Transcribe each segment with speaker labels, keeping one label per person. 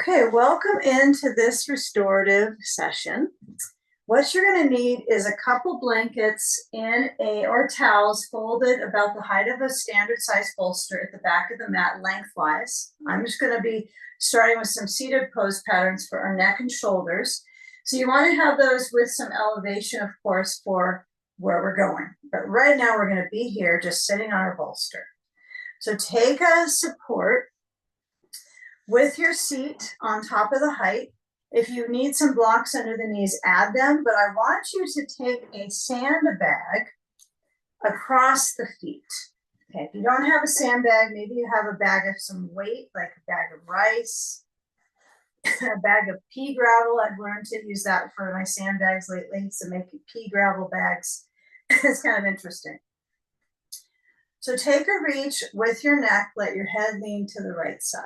Speaker 1: Okay, welcome into this restorative session. What you're going to need is a couple blankets or towels folded about the height of a standard size bolster at the back of the mat lengthwise. I'm just going to be starting with some seated pose patterns for our neck and shoulders. So you want to have those with some elevation, of course, for where we're going. But right now we're going to be here just sitting on our bolster. So take a support with your seat on top of the height. If you need some blocks under the knees, add them, but I want you to take a sandbag across the feet. Okay, if you don't have a sandbag, maybe you have a bag of some weight, like a bag of rice, a bag of pea gravel. I've learned to use that for my sandbags lately, so making pea gravel bags is kind of interesting. So take a reach with your neck, let your head lean to the right side.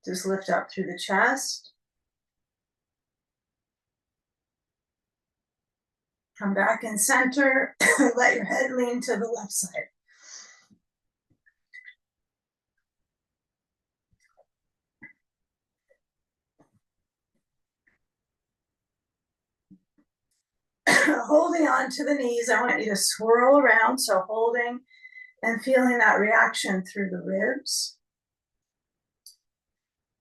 Speaker 1: Just lift up through the chest. Come back in center. Let your head lean to the left side. Holding on to the knees, I want you to swirl around. So holding and feeling that reaction through the ribs.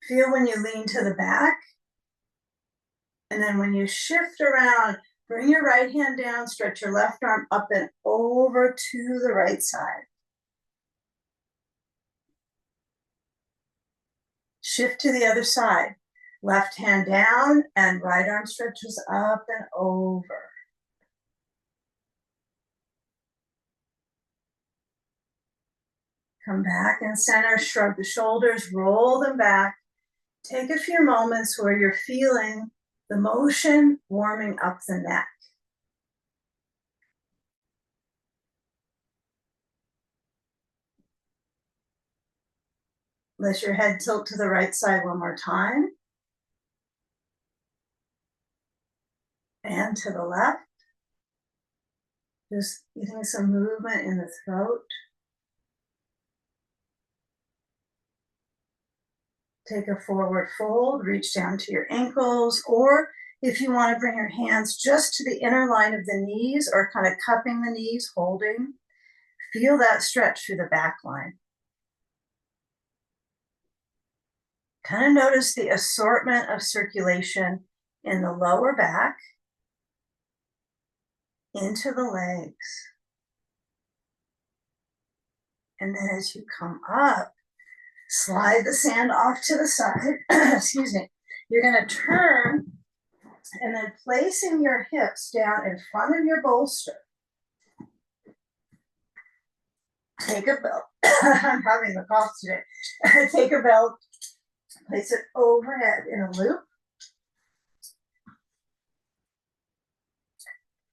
Speaker 1: Feel when you lean to the back. And then when you shift around, bring your right hand down, stretch your left arm up and over to the right side. Shift to the other side. Left hand down and right arm stretches up and over. Come back in center, shrug the shoulders, roll them back. Take a few moments where you're feeling the motion warming up the neck. Let your head tilt to the right side one more time. And to the left. Just getting some movement in the throat. Take a forward fold, reach down to your ankles, or if you want to bring your hands just to the inner line of the knees or kind of cupping the knees, holding, feel that stretch through the back line. Kind of notice the assortment of circulation in the lower back, into the legs. And then as you come up, slide the sand off to the side. Excuse me. You're going to turn and then placing your hips down in front of your bolster. Take a belt. I'm having the cough today. Take a belt, place it overhead in a loop.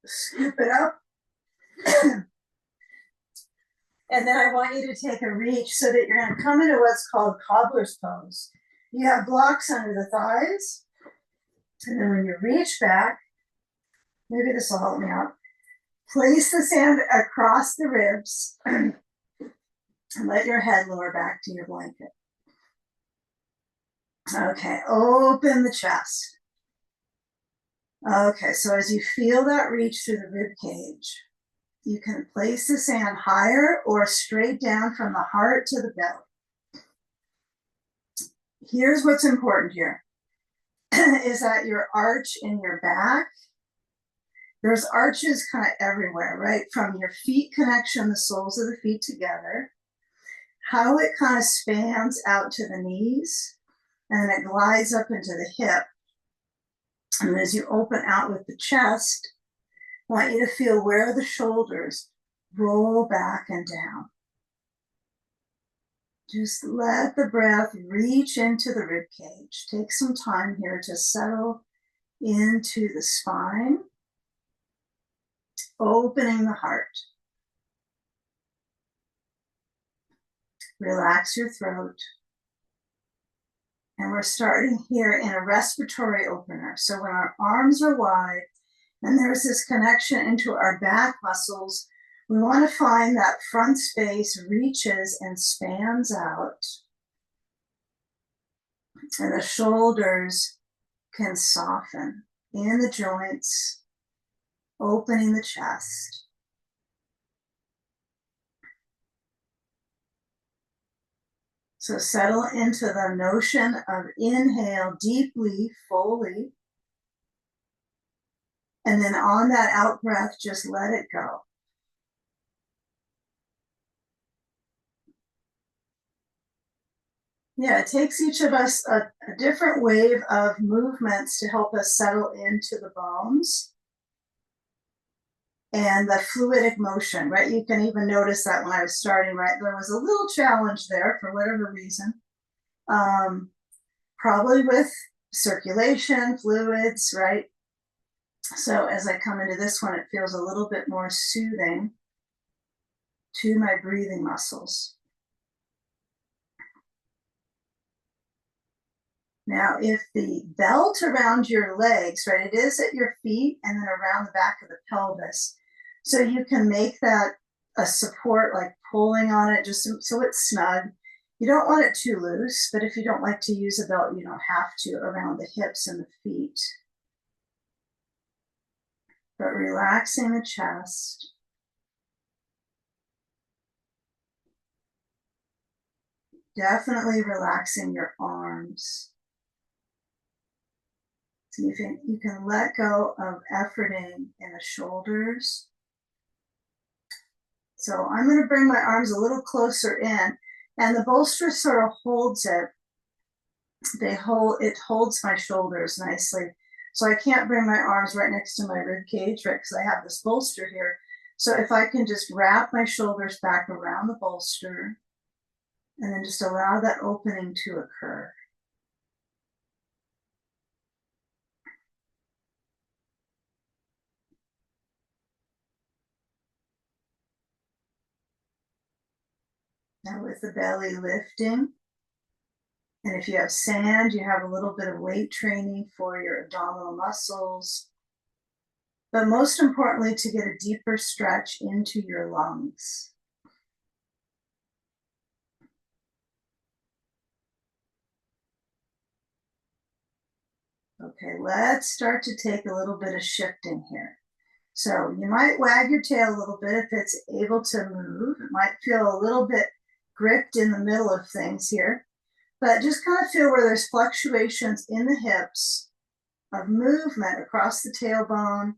Speaker 1: Scoop it up. And then I want you to take a reach so that you're going to come into what's called cobbler's pose. You have blocks under the thighs. And then when you reach back, maybe this will help me out. Place the sand across the ribs and let your head lower back to your blanket. Okay, open the chest. Okay, so as you feel that reach through the rib cage, you can place the sand higher or straight down from the heart to the belly. Here's what's important here, is that your arch in your back, there's arches kind of everywhere, right? From your feet connection, the soles of the feet together, how it kind of spans out to the knees, and it glides up into the hip. And as you open out with the chest, I want you to feel where the shoulders roll back and down. Just let the breath reach into the rib cage. Take some time here to settle into the spine, opening the heart. Relax your throat. And we're starting here in a respiratory opener. So when our arms are wide and there's this connection into our back muscles, We want to find that front space reaches and spans out, and the shoulders can soften in the joints, opening the chest. So settle into the notion of inhale deeply, fully, and then on that out breath, just let it go. Yeah, it takes each of us a different wave of movements to help us settle into the bones and the fluidic motion, right? You can even notice that when I was starting, right? There was a little challenge there for whatever reason. Probably with circulation, fluids, right? So as I come into this one, it feels a little bit more soothing to my breathing muscles. Now, if the belt around your legs, right, it is at your feet and then around the back of the pelvis. So you can make that a support, like pulling on it just so it's snug. You don't want it too loose, but if you don't like to use a belt, you don't have to around the hips and the feet. But relaxing the chest. Definitely relaxing your arms. So you can let go of efforting in the shoulders. So I'm going to bring my arms a little closer in, and the bolster sort of holds it. It holds my shoulders nicely. So I can't bring my arms right next to my rib cage, right, because I have this bolster here. So if I can just wrap my shoulders back around the bolster, and then just allow that opening to occur. Now with the belly lifting, and if you have sand, you have a little bit of weight training for your abdominal muscles. But most importantly, to get a deeper stretch into your lungs. Okay, let's start to take a little bit of shifting here. So you might wag your tail a little bit if it's able to move. It might feel a little bit gripped in the middle of things here, but just kind of feel where there's fluctuations in the hips of movement across the tailbone.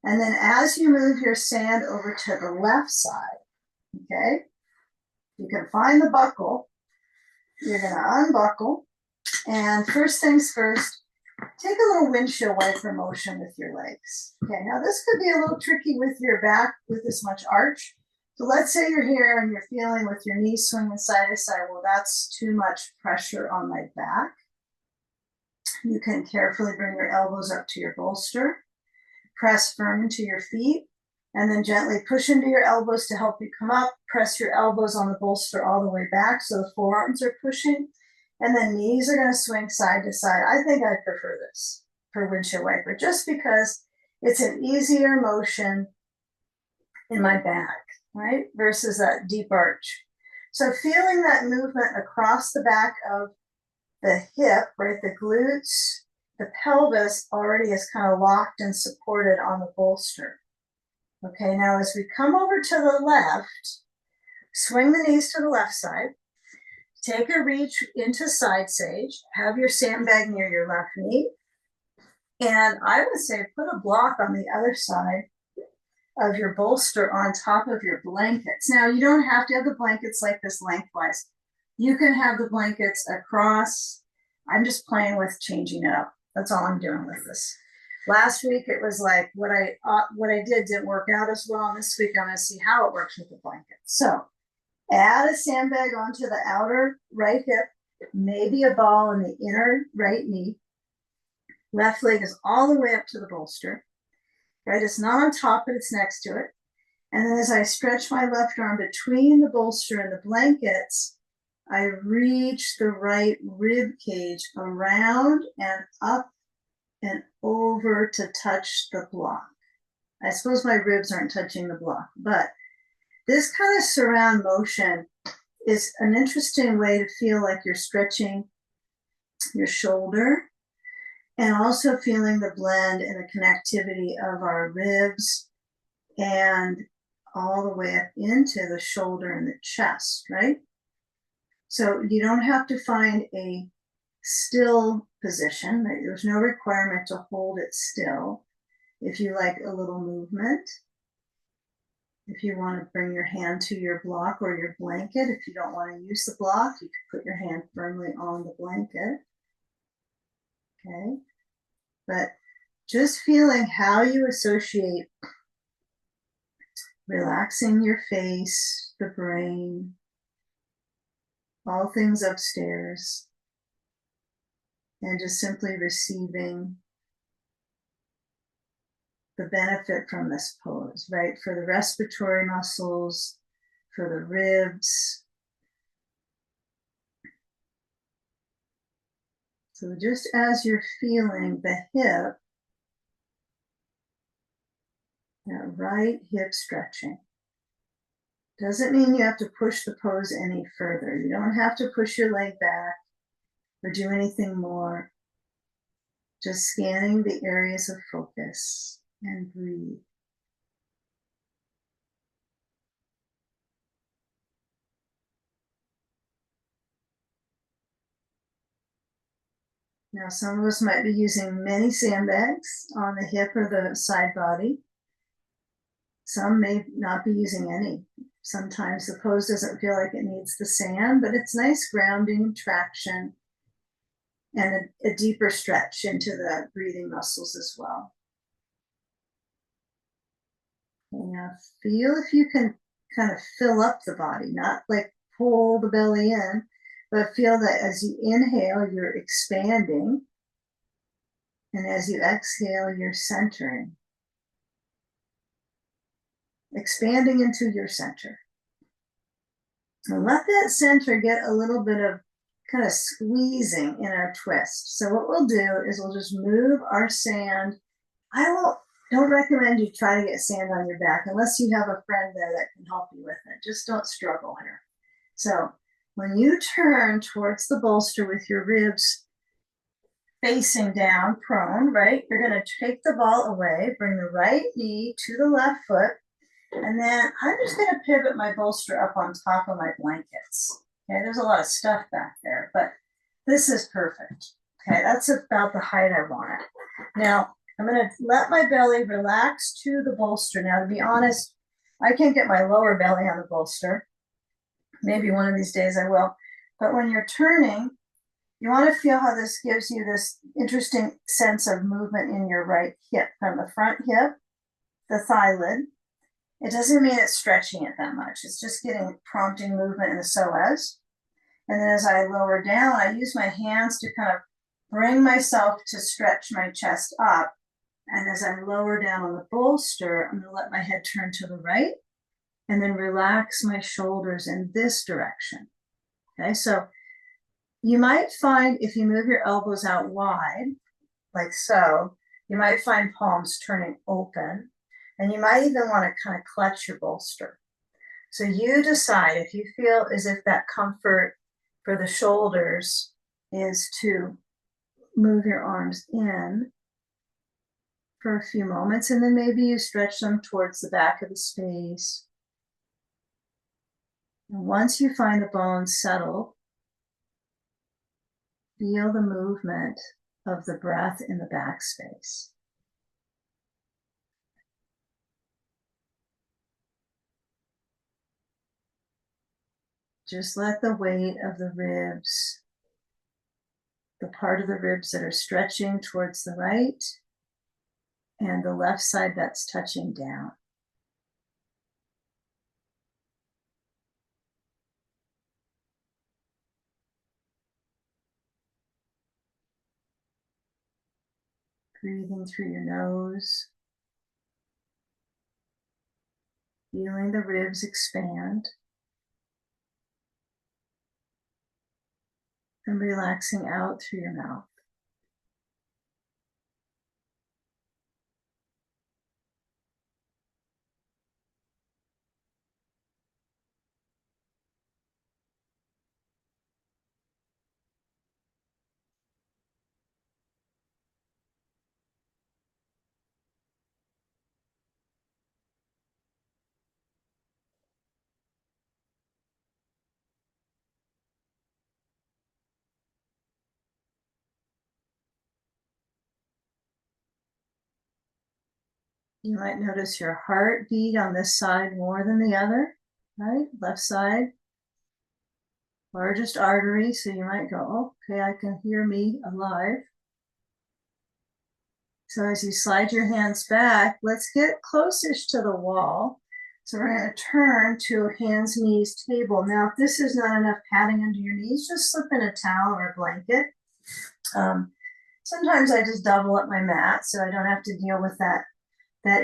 Speaker 1: And then as you move your sand over to the left side, okay, you can find the buckle. You're going to unbuckle. And first things first, take a little windshield wiper motion with your legs. Okay, now this could be a little tricky with your back with this much arch. So let's say you're here and you're feeling with your knees swinging side to side. Well, that's too much pressure on my back. You can carefully bring your elbows up to your bolster, press firm into your feet, and then gently push into your elbows to help you come up. Press your elbows on the bolster all the way back so the forearms are pushing. And then knees are going to swing side to side. I think I prefer this for windshield wiper just because it's an easier motion in my back, right? Versus that deep arch. So feeling that movement across the back of the hip, right? The glutes, the pelvis already is kind of locked and supported on the bolster. Okay, now as we come over to the left, swing the knees to the left side. Take a reach into side sage. Have your sandbag near your left knee. And I would say put a block on the other side of your bolster on top of your blankets. Now, you don't have to have the blankets like this lengthwise. You can have the blankets across. I'm just playing with changing it up. That's all I'm doing with this. Last week, it was like what I did didn't work out as well. And this week, I'm going to see how it works with the blanket. So add a sandbag onto the outer right hip, maybe a ball in the inner right knee. Left leg is all the way up to the bolster, right? It's not on top, but it's next to it. And then as I stretch my left arm between the bolster and the blankets, I reach the right rib cage around and up and over to touch the block. I suppose my ribs aren't touching the block, but this kind of surround motion is an interesting way to feel like you're stretching your shoulder and also feeling the blend and the connectivity of our ribs and all the way up into the shoulder and the chest, right? So you don't have to find a still position, right? There's no requirement to hold it still. If you like a little movement, if you want to bring your hand to your block or your blanket, if you don't want to use the block, you can put your hand firmly on the blanket. Okay, but just feeling how you associate relaxing your face, the brain, all things upstairs, and just simply receiving the benefit from this pose, right? For the respiratory muscles, for the ribs. So just as you're feeling the hip, that right hip stretching. Doesn't mean you have to push the pose any further. You don't have to push your leg back or do anything more. Just scanning the areas of focus and breathe. Now, some of us might be using many sandbags on the hip or the side body. Some may not be using any. Sometimes the pose doesn't feel like it needs the sand, but it's nice grounding, traction, and a deeper stretch into the breathing muscles as well. And now feel if you can kind of fill up the body, not like pull the belly in, but feel that as you inhale, you're expanding. And as you exhale, you're centering. Expanding into your center. And let that center get a little bit of kind of squeezing in our twist. So what we'll do is we'll just move our sand. Don't recommend you try to get sand on your back unless you have a friend there that can help you with it. Just don't struggle here. So when you turn towards the bolster with your ribs facing down, prone, right? You're going to take the ball away, bring the right knee to the left foot, and then I'm just going to pivot my bolster up on top of my blankets. Okay, there's a lot of stuff back there, but this is perfect. Okay, that's about the height I want it. Now, I'm going to let my belly relax to the bolster. Now, to be honest, I can't get my lower belly on the bolster. Maybe one of these days I will. But when you're turning, you want to feel how this gives you this interesting sense of movement in your right hip, from the front hip, the thigh lid. It doesn't mean it's stretching it that much. It's just getting prompting movement in the psoas. And then as I lower down, I use my hands to kind of bring myself to stretch my chest up. And as I lower down on the bolster, I'm going to let my head turn to the right and then relax my shoulders in this direction. Okay, so you might find if you move your elbows out wide, like so, you might find palms turning open. And you might even want to kind of clutch your bolster. So you decide if you feel as if that comfort for the shoulders is to move your arms in for a few moments, and then maybe you stretch them towards the back of the space. And once you find the bones settle, feel the movement of the breath in the back space. Just let the weight of the ribs, the part of the ribs that are stretching towards the right, and the left side that's touching down. Breathing through your nose, feeling the ribs expand, and relaxing out through your mouth. You might notice your heartbeat on this side more than the other, right? Left side, largest artery, so you might go, oh, okay, I can hear me alive. So as you slide your hands back, let's get closest to the wall. So we're going to turn to hands, knees, table. Now, if this is not enough padding under your knees, just slip in a towel or a blanket. Sometimes I just double up my mat so I don't have to deal with that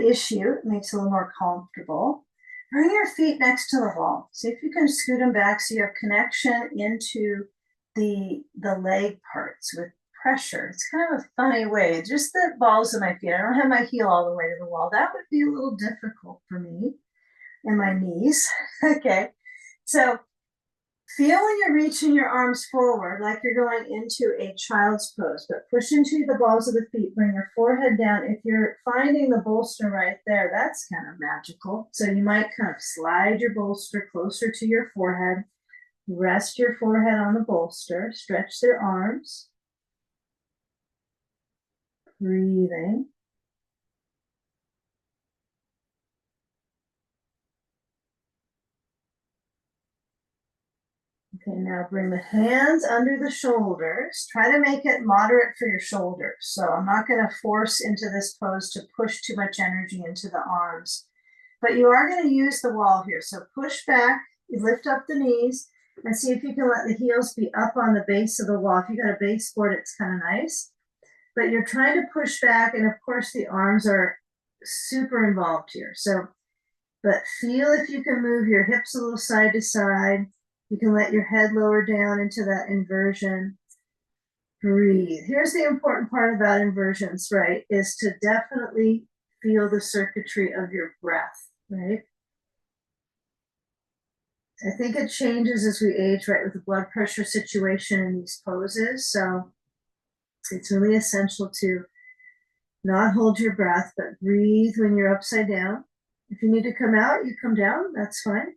Speaker 1: issue. It makes it a little more comfortable. Bring your feet next to the wall. See if you can scoot them back so you have connection into the leg parts with pressure. It's kind of a funny way, just the balls of my feet. I don't have my heel all the way to the wall. That would be a little difficult for me and my knees. Okay, so feel when you're reaching your arms forward like you're going into a child's pose, but push into the balls of the feet, bring your forehead down. If you're finding the bolster right there, that's kind of magical. So you might kind of slide your bolster closer to your forehead, rest your forehead on the bolster, stretch their arms, breathing. Okay, now bring the hands under the shoulders. Try to make it moderate for your shoulders. So I'm not going to force into this pose to push too much energy into the arms. But you are going to use the wall here. So push back, you lift up the knees, and see if you can let the heels be up on the base of the wall. If you got a baseboard, it's kind of nice. But you're trying to push back, and of course the arms are super involved here. So, but feel if you can move your hips a little side to side. You can let your head lower down into that inversion. Breathe. Here's the important part about inversions, right? Is to definitely feel the circuitry of your breath, right? I think it changes as we age, right, with the blood pressure situation in these poses. So it's really essential to not hold your breath, but breathe when you're upside down. If you need to come out, you come down, that's fine.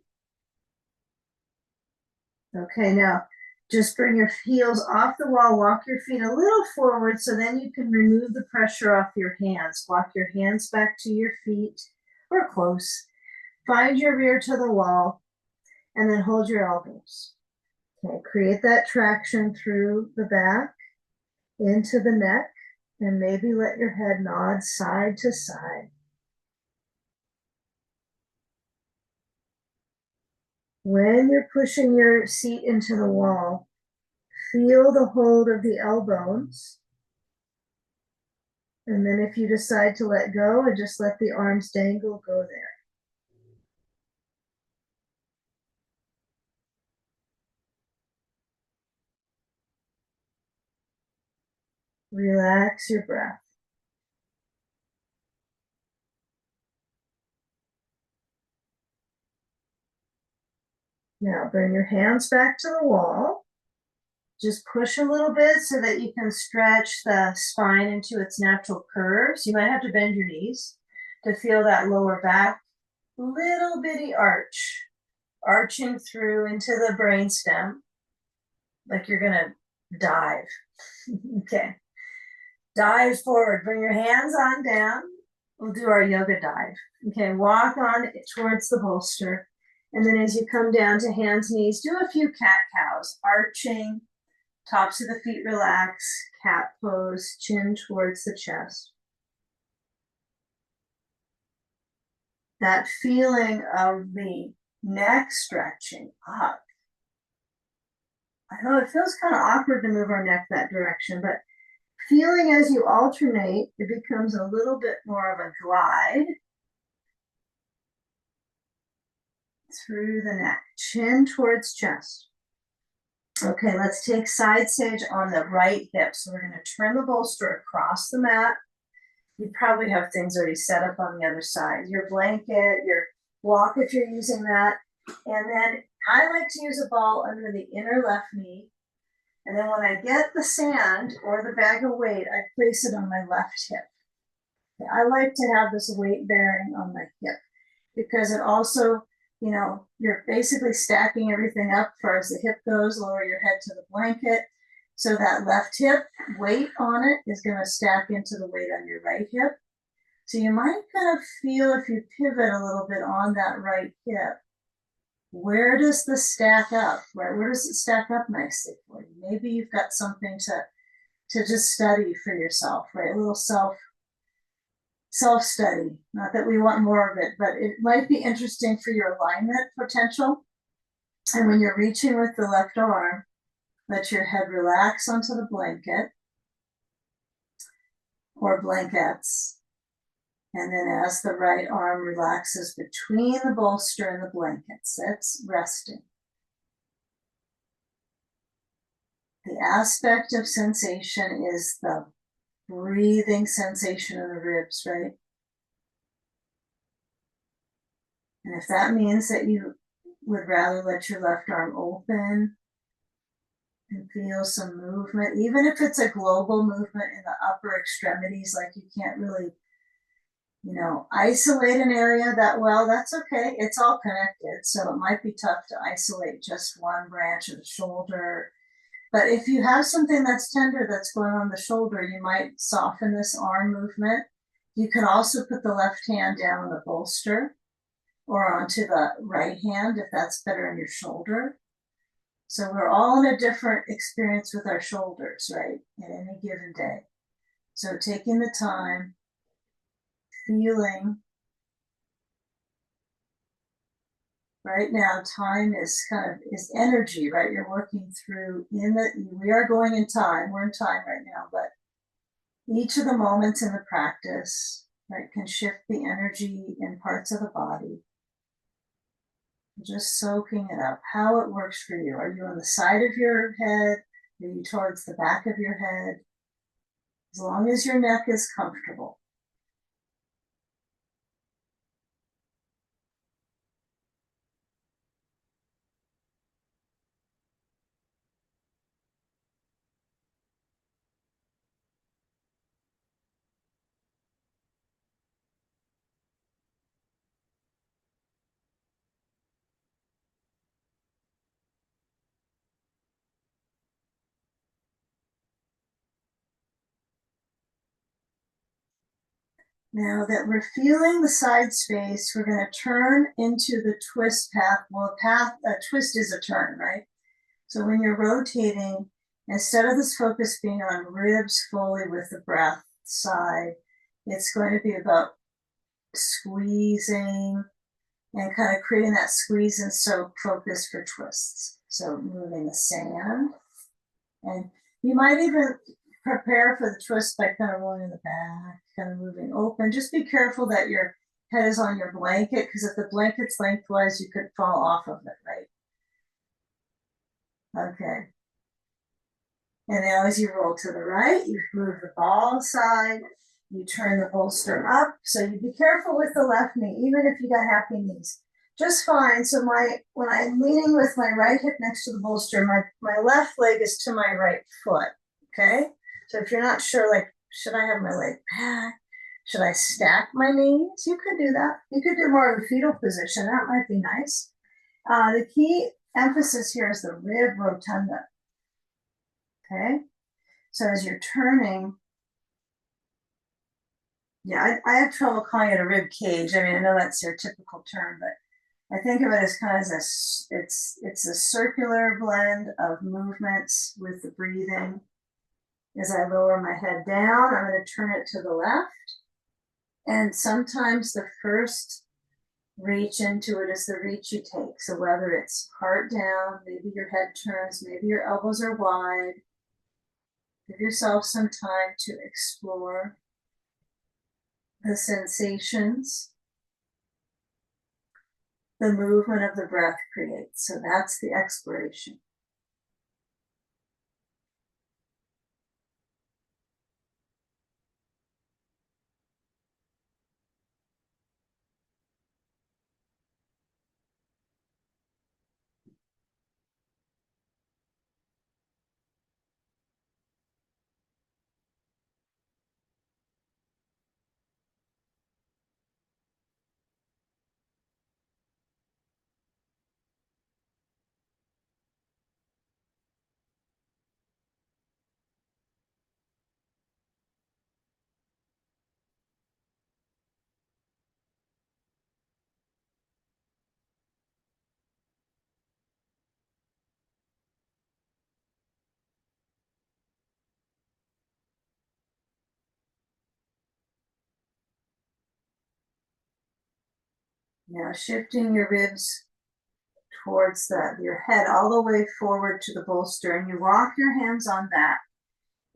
Speaker 1: Okay, now just bring your heels off the wall, walk your feet a little forward so then you can remove the pressure off your hands. Walk your hands back to your feet or close. Find your rear to the wall and then hold your elbows. Okay, create that traction through the back into the neck and maybe let your head nod side to side. When you're pushing your seat into the wall, feel the hold of the elbows. And then if you decide to let go and just let the arms dangle, go there. Relax your breath. Now bring your hands back to the wall. Just push a little bit so that you can stretch the spine into its natural curves. You might have to bend your knees to feel that lower back. Little bitty arch, arching through into the brainstem, like you're gonna dive. Okay, dive forward, bring your hands on down. We'll do our yoga dive. Okay, walk on towards the bolster. And then as you come down to hands, knees, do a few cat cows, arching, tops of the feet relax, cat pose, chin towards the chest. That feeling of the neck stretching up. I know it feels kind of awkward to move our neck that direction, but feeling as you alternate, it becomes a little bit more of a glide through the neck, chin towards chest. Okay, let's take side sage on the right hip. So we're going to turn the bolster across the mat. You probably have things already set up on the other side. Your blanket, your block if you're using that. And then I like to use a ball under the inner left knee. And then when I get the sand or the bag of weight, I place it on my left hip. Okay, I like to have this weight bearing on my hip because it also, you know, you're basically stacking everything up as far as the hip goes, lower your head to the blanket. So that left hip weight on it is going to stack into the weight on your right hip. So you might kind of feel, if you pivot a little bit on that right hip, where does this stack up, right? Where does it stack up nicely for you? Maybe you've got something to just study for yourself, right? A little self study. Not that we want more of it, but it might be interesting for your alignment potential. And when you're reaching with the left arm, let your head relax onto the blanket or blankets. And then as the right arm relaxes between the bolster and the blankets, that's resting. The aspect of sensation is the breathing sensation in the ribs, right? And if that means that you would rather let your left arm open and feel some movement, even if it's a global movement in the upper extremities, like you can't really, isolate an area that well, that's okay. It's all connected. So it might be tough to isolate just one branch of the shoulder. But if you have something that's tender that's going on the shoulder, you might soften this arm movement. You can also put the left hand down on the bolster or onto the right hand if that's better on your shoulder. So we're all in a different experience with our shoulders, right, at any given day. So taking the time, feeling. Right now, time is is energy, right? You're working through we are going in time, we're in time right now, but each of the moments in the practice, right, can shift the energy in parts of the body. Just soaking it up, how it works for you. Are you on the side of your head? Are you towards the back of your head? As long as your neck is comfortable. Now that we're feeling the side space, we're going to turn into the twist path. Well, a twist is a turn, right? So when you're rotating, instead of this focus being on ribs fully with the breath side, it's going to be about squeezing and kind of creating that squeeze and soak focus for twists. So moving the sand. And you might even prepare for the twist by kind of rolling in the back, kind of moving open. Just be careful that your head is on your blanket, because if the blanket's lengthwise, you could fall off of it, right? Okay. And now as you roll to the right, you move the ball aside, you turn the bolster up. So you be careful with the left knee, even if you got happy knees. Just fine. So when I'm leaning with my right hip next to the bolster, my left leg is to my right foot. Okay. So if you're not sure, like, should I have my leg back? Should I stack my knees? You could do that. You could do more of a fetal position. That might be nice. The key emphasis here is the rib rotunda. Okay. So as you're turning, yeah, I have trouble calling it a rib cage. I mean, I know that's your typical term, but I think of it as kind of it's a circular blend of movements with the breathing. As I lower my head down, I'm going to turn it to the left. And sometimes the first reach into it is the reach you take. So whether it's heart down, maybe your head turns, maybe your elbows are wide, give yourself some time to explore the sensations the movement of the breath creates. So that's the exploration. Now shifting your ribs towards your head all the way forward to the bolster, and you rock your hands on that.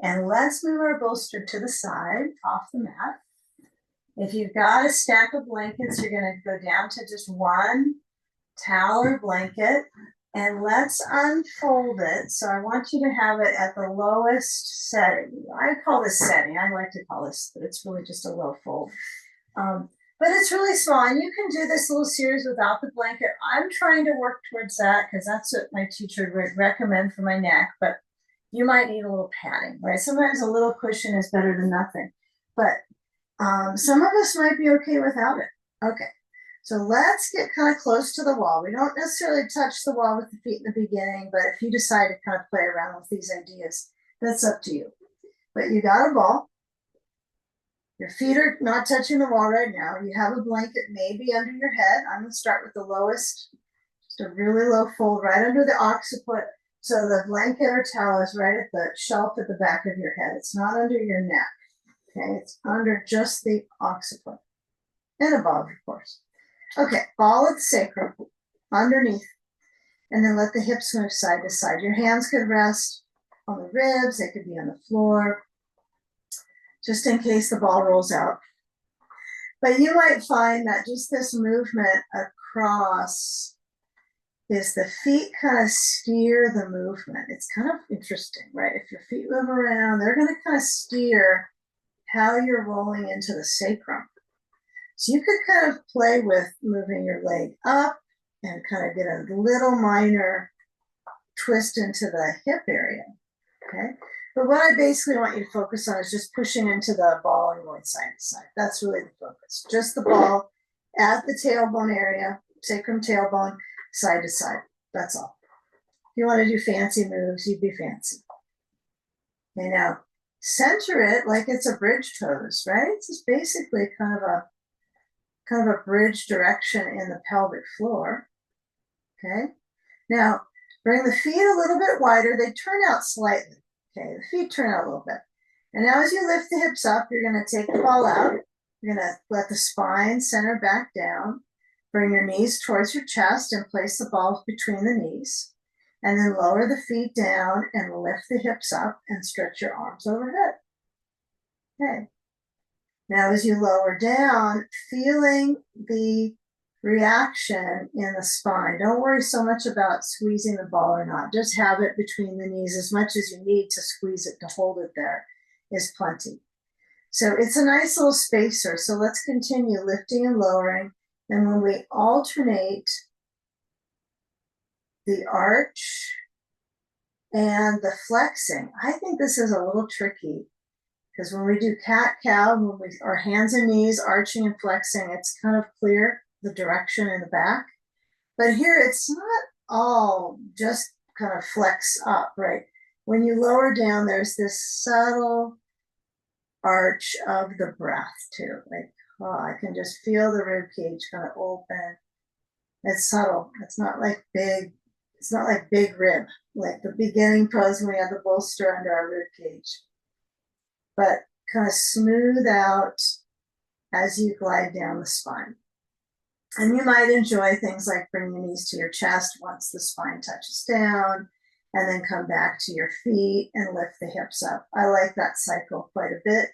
Speaker 1: And let's move our bolster to the side off the mat. If you've got a stack of blankets, you're going to go down to just one towel or blanket, and let's unfold it. So I want you to have it at the lowest setting. I call this setting. I like to call this, but it's really just a low fold. But it's really small, and you can do this little series without the blanket. I'm trying to work towards that because that's what my teacher would recommend for my neck, but you might need a little padding, right? Sometimes a little cushion is better than nothing, but some of us might be okay without it. Okay, so let's get kind of close to the wall. We don't necessarily touch the wall with the feet in the beginning, but if you decide to kind of play around with these ideas, that's up to you. But you got a ball. Your feet are not touching the wall right now. You have a blanket maybe under your head. I'm going to start with the lowest, just a really low fold right under the occiput. So the blanket or towel is right at the shelf at the back of your head. It's not under your neck. Okay, it's under just the occiput and above, of course. Okay, ball at the sacrum underneath, and then let the hips move side to side. Your hands could rest on the ribs. They could be on the floor, just in case the ball rolls out. But you might find that just this movement across is the feet kind of steer the movement. It's kind of interesting, right? If your feet move around, they're going to kind of steer how you're rolling into the sacrum. So you could kind of play with moving your leg up and kind of get a little minor twist into the hip area, okay? But what I basically want you to focus on is just pushing into the ball and going side to side. That's really the focus. Just the ball at the tailbone area, sacrum tailbone, side to side. That's all. If you want to do fancy moves, you'd be fancy. Okay, now center it like it's a bridge pose, right? It's just basically kind of a bridge direction in the pelvic floor. Okay. Now bring the feet a little bit wider. They turn out slightly. Okay, the feet turn out a little bit. And now as you lift the hips up, you're going to take the ball out. You're going to let the spine center back down. Bring your knees towards your chest and place the ball between the knees. And then lower the feet down and lift the hips up and stretch your arms overhead. Okay. Now as you lower down, feeling the reaction in the spine. Don't worry so much about squeezing the ball or not. Just have it between the knees as much as you need to squeeze it, to hold it there is plenty. So it's a nice little spacer. So let's continue lifting and lowering. And when we alternate the arch and the flexing, I think this is a little tricky because when we do cat-cow, when we our hands and knees arching and flexing, it's kind of clear the direction in the back. But here it's not all just kind of flex up, right? When you lower down, there's this subtle arch of the breath too. Like, oh, I can just feel the rib cage kind of open. It's subtle. It's not like big rib, like the beginning pose when we have the bolster under our rib cage. But kind of smooth out as you glide down the spine. And you might enjoy things like bringing your knees to your chest once the spine touches down, and then come back to your feet and lift the hips up. I like that cycle quite a bit.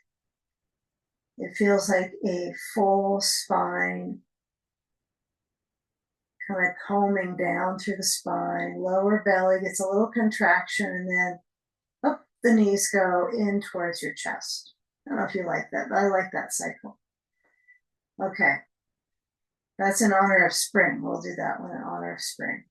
Speaker 1: It feels like a full spine, kind of combing down through the spine. Lower belly gets a little contraction, and then up the knees go in towards your chest. I don't know if you like that, but I like that cycle. Okay. That's in honor of spring. We'll do that one in honor of spring.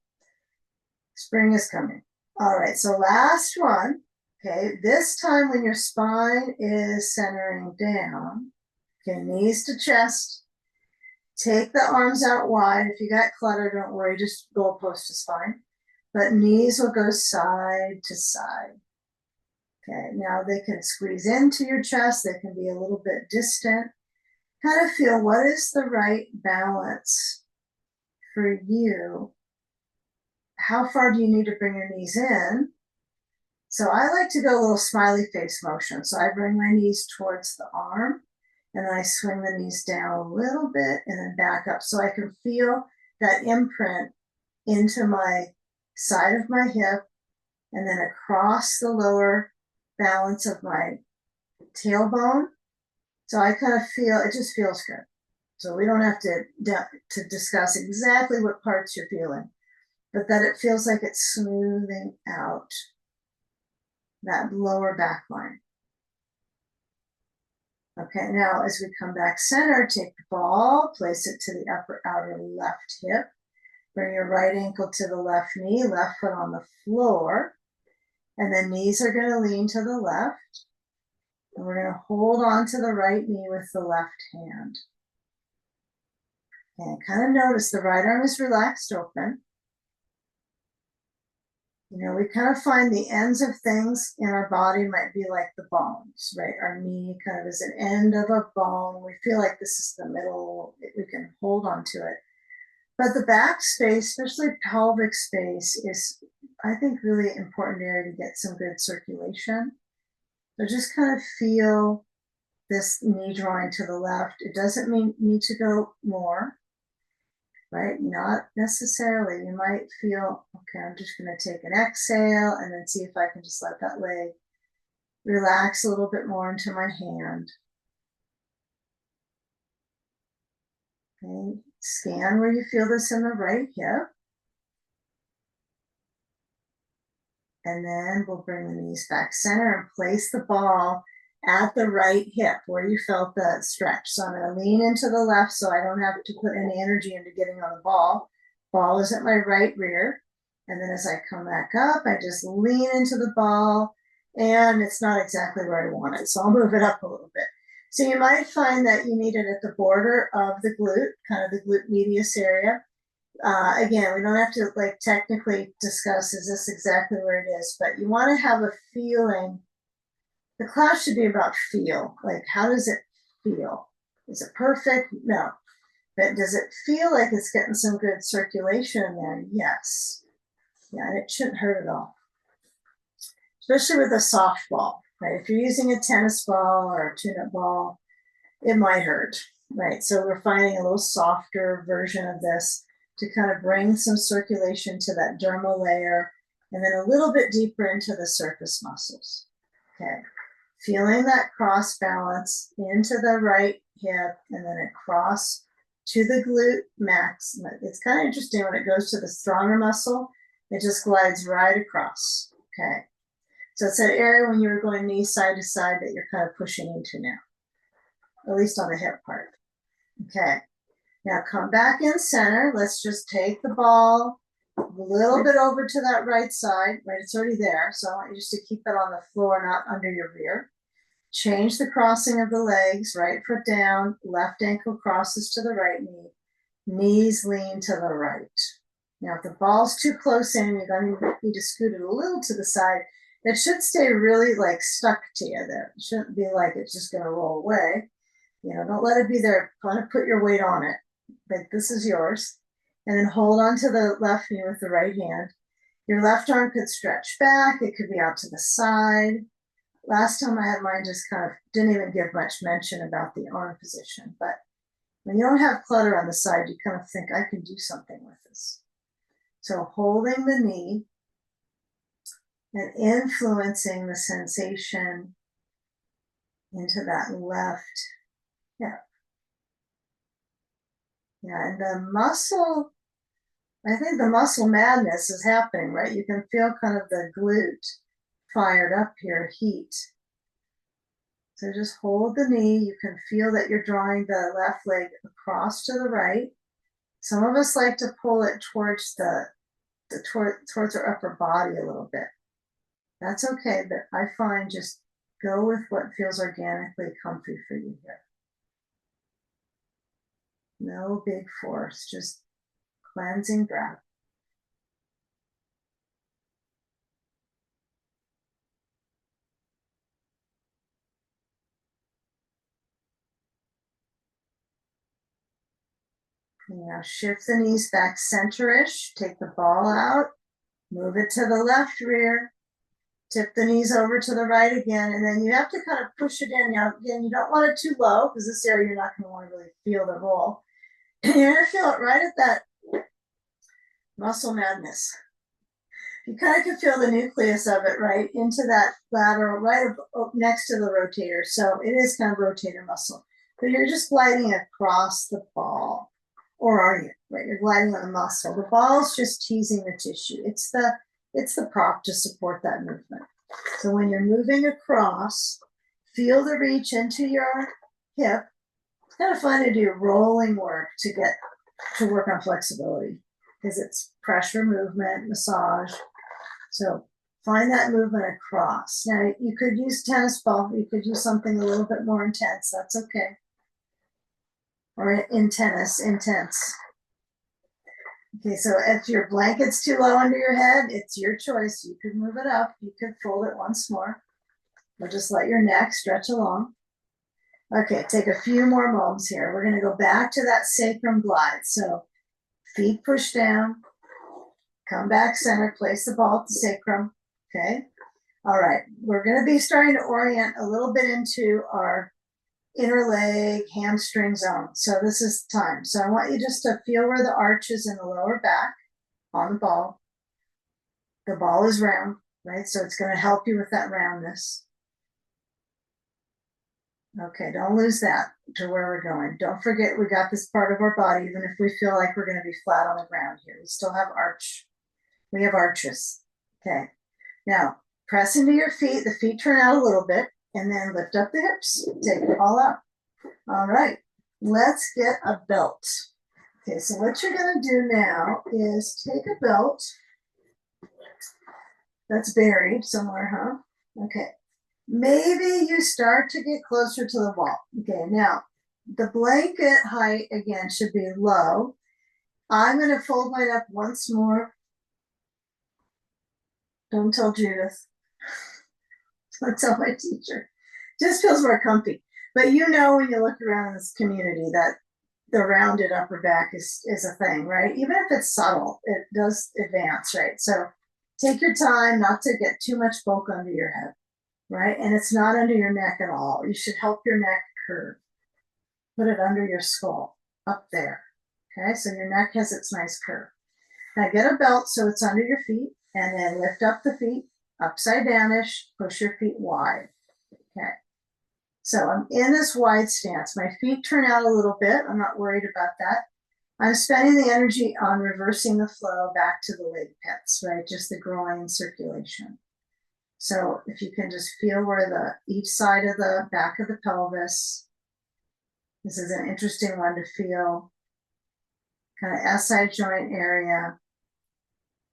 Speaker 1: Spring is coming. All right, so last one. Okay, this time when your spine is centering down, okay, knees to chest. Take the arms out wide. If you got clutter, don't worry, just goalpost is fine. But knees will go side to side. Okay, now they can squeeze into your chest. They can be a little bit distant. Kind of feel what is the right balance for you. How far do you need to bring your knees in? So I like to go a little smiley face motion. So I bring my knees towards the arm, And then I swing the knees down a little bit and then back up so I can feel that imprint into my side of my hip and then across the lower balance of my tailbone. So I kind of feel, it just feels good. So we don't have to discuss exactly what parts you're feeling, but that it feels like it's smoothing out that lower back line. Okay, now as we come back center, take the ball, place it to the upper outer left hip. Bring your right ankle to the left knee, left foot on the floor. And then knees are going to lean to the left. And we're going to hold on to the right knee with the left hand. And kind of notice the right arm is relaxed open. You know, we kind of find the ends of things in our body might be like the bones, right? Our knee kind of is an end of a bone. We feel like this is the middle. We can hold on to it. But the back space, especially pelvic space, is, I think, really important area to get some good circulation. So just kind of feel this knee drawing to the left. It doesn't need to go more, right? Not necessarily. You might feel, okay, I'm just going to take an exhale and then see if I can just let that leg relax a little bit more into my hand. Okay, scan where you feel this in the right hip. And then we'll bring the knees back center and place the ball at the right hip where you felt the stretch. So I'm going to lean into the left so I don't have to put any energy into getting on the ball. Ball is at my right rear. And then as I come back up, I just lean into the ball and it's not exactly where I want it. So I'll move it up a little bit. So you might find that you need it at the border of the glute, kind of the glute medius area. Again, we don't have to like technically discuss is this exactly where it is, but you want to have a feeling. The class should be about feel. Like, how does it feel? Is it perfect? No. But does it feel like it's getting some good circulation in there? Yes. Yeah, and it shouldn't hurt at all. Especially with a softball, right? If you're using a tennis ball or a tune-up ball, it might hurt, right? So we're finding a little softer version of this to kind of bring some circulation to that dermal layer and then a little bit deeper into the surface muscles. Okay, feeling that cross balance into the right hip and then across to the glute max. It's kind of interesting when it goes to the stronger muscle, it just glides right across. Okay, so it's that area when you're going knee side to side that you're kind of pushing into now, at least on the hip part. Okay, now come back in center. Let's just take the ball a little bit over to that right side, right? It's already there. So I want you just to keep it on the floor, not under your rear. Change the crossing of the legs, right foot down, left ankle crosses to the right knee, knees lean to the right. Now, if the ball's too close in, you're going to need to scoot it a little to the side. It should stay really like stuck to you there. It shouldn't be like it's just going to roll away. You know, don't let it be there. Want to put your weight on it. Like this is yours. And then hold on to the left knee with the right hand. Your left arm could stretch back. It could be out to the side. Last time I had mine just kind of didn't even give much mention about the arm position. But when you don't have clutter on the side, you kind of think, I can do something with this. So holding the knee and influencing the sensation into that left hip. Yeah, and the muscle, I think the muscle madness is happening, right? You can feel kind of the glute fired up here, heat. So just hold the knee. You can feel that you're drawing the left leg across to the right. Some of us like to pull it towards towards our upper body a little bit. That's okay, but I find just go with what feels organically comfy for you here. No big force, just cleansing breath. Now shift the knees back center-ish, take the ball out, move it to the left rear, Tip the knees over to the right again, and then you have to kind of push it in. Now, again, you don't want it too low because this area you're not going to want to really feel the roll. And you're going to feel it right at that muscle madness. You kind of can feel the nucleus of it right into that lateral, right next to the rotator. So it is kind of rotator muscle. But you're just gliding across the ball. Or are you? Right, you're gliding on the muscle. The ball's just teasing the tissue. It's the prop to support that movement. So when you're moving across, feel the reach into your hip. It's kind of fun to do rolling work to work on flexibility because it's pressure movement, massage. So find that movement across. Now you could use tennis ball. You could use something a little bit more intense. That's okay. Or in tennis, intense. Okay, so if your blanket's too low under your head, it's your choice. You could move it up. You could fold it once more. Or just let your neck stretch along. Okay, take a few more moments here. We're going to go back to that sacrum glide. So feet push down. Come back center. Place the ball at the sacrum. Okay. All right. We're going to be starting to orient a little bit into our inner leg, hamstring zone. So this is time. So I want you just to feel where the arch is in the lower back on the ball. The ball is round, right? So it's going to help you with that roundness. Okay, don't lose that to where we're going. Don't forget we got this part of our body, even if we feel like we're going to be flat on the ground here. We still have arch. We have arches. Okay. Now, press into your feet. The feet turn out a little bit. And then lift up the hips, take it all out. All right, let's get a belt. Okay, so what you're gonna do now is take a belt that's buried somewhere, huh? Okay, maybe you start to get closer to the wall. Okay, now the blanket height again should be low. I'm gonna fold mine up once more. Don't tell Judith. Don't tell my teacher. Just feels more comfy. But you know when you look around in this community that the rounded upper back is a thing, right? Even if it's subtle, it does advance, right? So take your time not to get too much bulk under your head, right? And it's not under your neck at all. You should help your neck curve. Put it under your skull, up there. Okay, so your neck has its nice curve. Now get a belt so it's under your feet, and then lift up the feet, upside downish, push your feet wide. Okay. So I'm in this wide stance. My feet turn out a little bit. I'm not worried about that. I'm spending the energy on reversing the flow back to the leg pits, right? Just the groin circulation. So if you can just feel where each side of the back of the pelvis, this is an interesting one to feel, kind of SI joint area,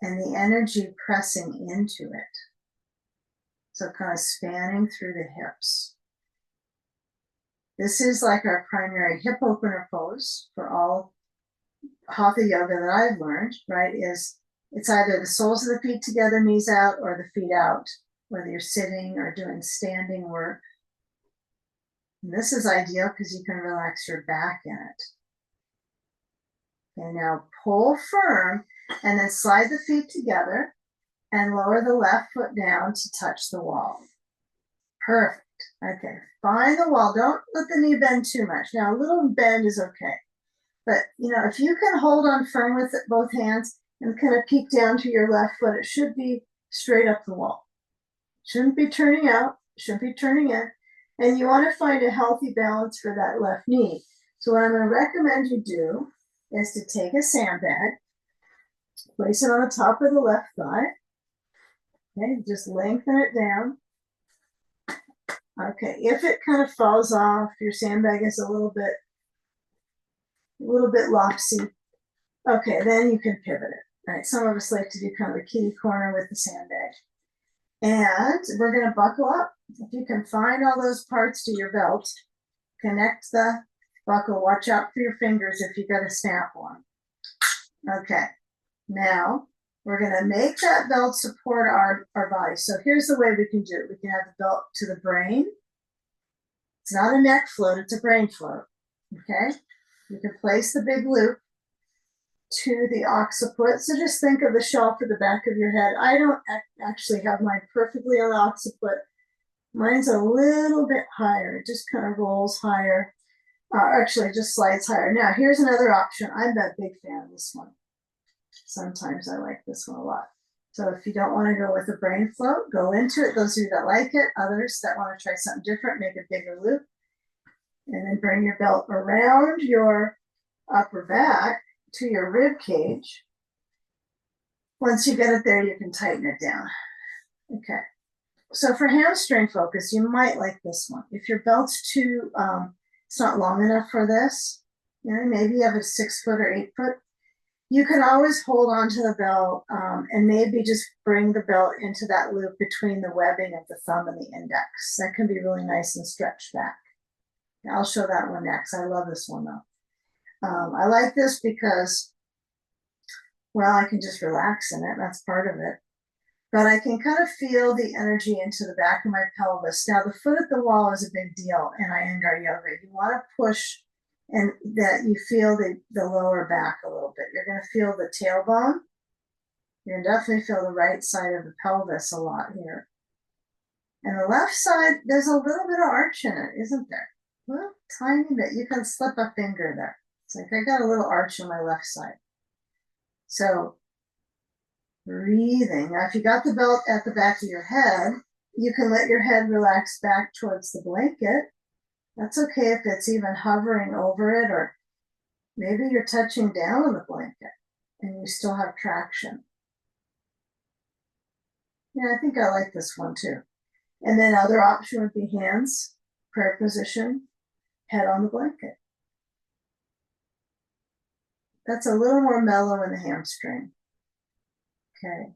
Speaker 1: and the energy pressing into it. So kind of spanning through the hips. This is like our primary hip opener pose for all hatha yoga that I've learned, right? It's either the soles of the feet together, knees out, or the feet out, whether you're sitting or doing standing work. And this is ideal because you can relax your back in it. Okay, now pull firm and then slide the feet together and lower the left foot down to touch the wall. Perfect. Okay, find the wall. Don't let the knee bend too much. Now, a little bend is okay. But, if you can hold on firm with both hands and kind of peek down to your left foot, it should be straight up the wall. Shouldn't be turning out, shouldn't be turning in. And you want to find a healthy balance for that left knee. So what I'm going to recommend you do is to take a sandbag, place it on the top of the left thigh. Okay, just lengthen it down. Okay, if it kind of falls off, your sandbag is a little bit lopsy. Okay, then you can pivot it. All right, some of us like to do kind of a kitty corner with the sandbag. And we're going to buckle up. If you can find all those parts to your belt, connect the buckle. Watch out for your fingers if you got a snap one. Okay, now we're going to make that belt support our body. So here's the way we can do it. We can have the belt to the brain. It's not a neck float, it's a brain float. Okay, you can place the big loop to the occiput. So just think of the shelf at the back of your head. I don't actually have mine perfectly on the occiput. Mine's a little bit higher. It just kind of rolls higher. Actually, just slides higher. Now, here's another option. I'm a big fan of this one. Sometimes I like this one a lot. So if you don't want to go with a brain float, go into it. Those of you that like it, others that want to try something different, make a bigger loop. And then bring your belt around your upper back to your rib cage. Once you get it there, you can tighten it down. Okay. So for hamstring focus, you might like this one. If your belt's too, it's not long enough for this, you know, maybe you have a 6 foot or 8 foot, you can always hold on to the belt and maybe just bring the belt into that loop between the webbing of the thumb and the index. That can be really nice and stretched back. I'll show that one next. I love this one though. I like this because, well, I can just relax in it. That's part of it. But I can kind of feel the energy into the back of my pelvis. Now, the foot at the wall is a big deal in Iyengar yoga. You want to push and that you feel the lower back a little bit. You're going to feel the tailbone. You're going to definitely feel the right side of the pelvis a lot here. And the left side, there's a little bit of arch in it, isn't there? Well, tiny bit. You can slip a finger there. It's like I got a little arch on my left side. So breathing. Now, if you got the belt at the back of your head, you can let your head relax back towards the blanket. That's okay if it's even hovering over it, or maybe you're touching down on the blanket and you still have traction. Yeah, I think I like this one too. And then other option would be hands, prayer position, head on the blanket. That's a little more mellow in the hamstring. Okay.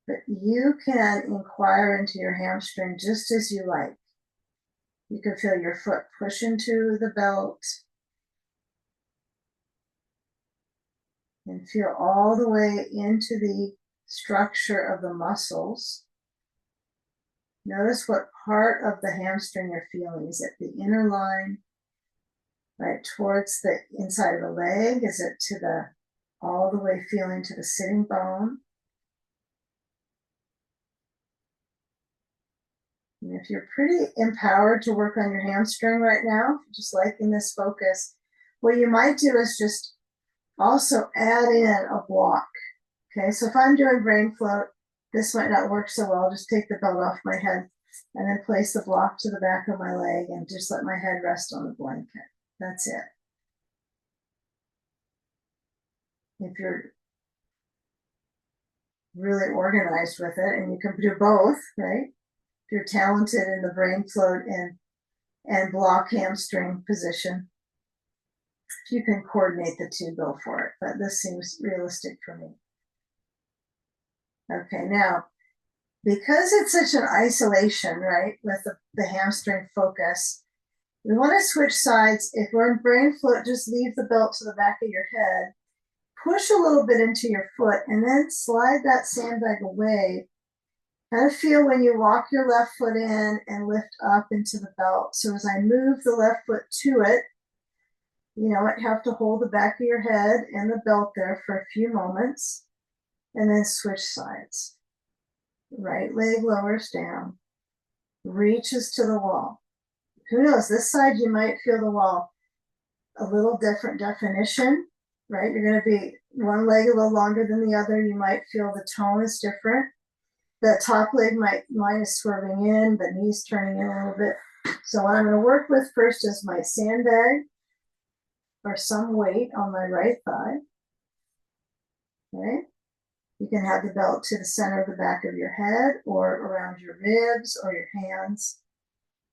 Speaker 1: But you can inquire into your hamstring just as you like. You can feel your foot push into the belt and feel all the way into the structure of the muscles. Notice what part of the hamstring you're feeling. Is it the inner line, right towards the inside of the leg? Is it to the all the way feeling to the sitting bone? And if you're pretty empowered to work on your hamstring right now, just liking this focus, what you might do is just also add in a block. Okay, so if I'm doing brain float, this might not work so well. Just take the belt off my head and then place the block to the back of my leg and just let my head rest on the blanket. That's it. If you're really organized with it, and you can do both, right? If you're talented in the brain float and block hamstring position, if you can coordinate the two, go for it. But this seems realistic for me. Okay, now, because it's such an isolation, right, with the hamstring focus, we want to switch sides. If we're in brain float, just leave the belt to the back of your head, push a little bit into your foot, and then slide that sandbag away. Kind of feel when you walk your left foot in and lift up into the belt. So as I move the left foot to it, you know, I have to hold the back of your head and the belt there for a few moments, and then switch sides. Right leg lowers down, reaches to the wall. Who knows, this side you might feel the wall a little different definition, right? You're going to be one leg a little longer than the other. You might feel the tone is different. The top leg mine is swerving in, the knees turning in a little bit. So what I'm going to work with first is my sandbag or some weight on my right thigh. Okay. You can have the belt to the center of the back of your head or around your ribs or your hands.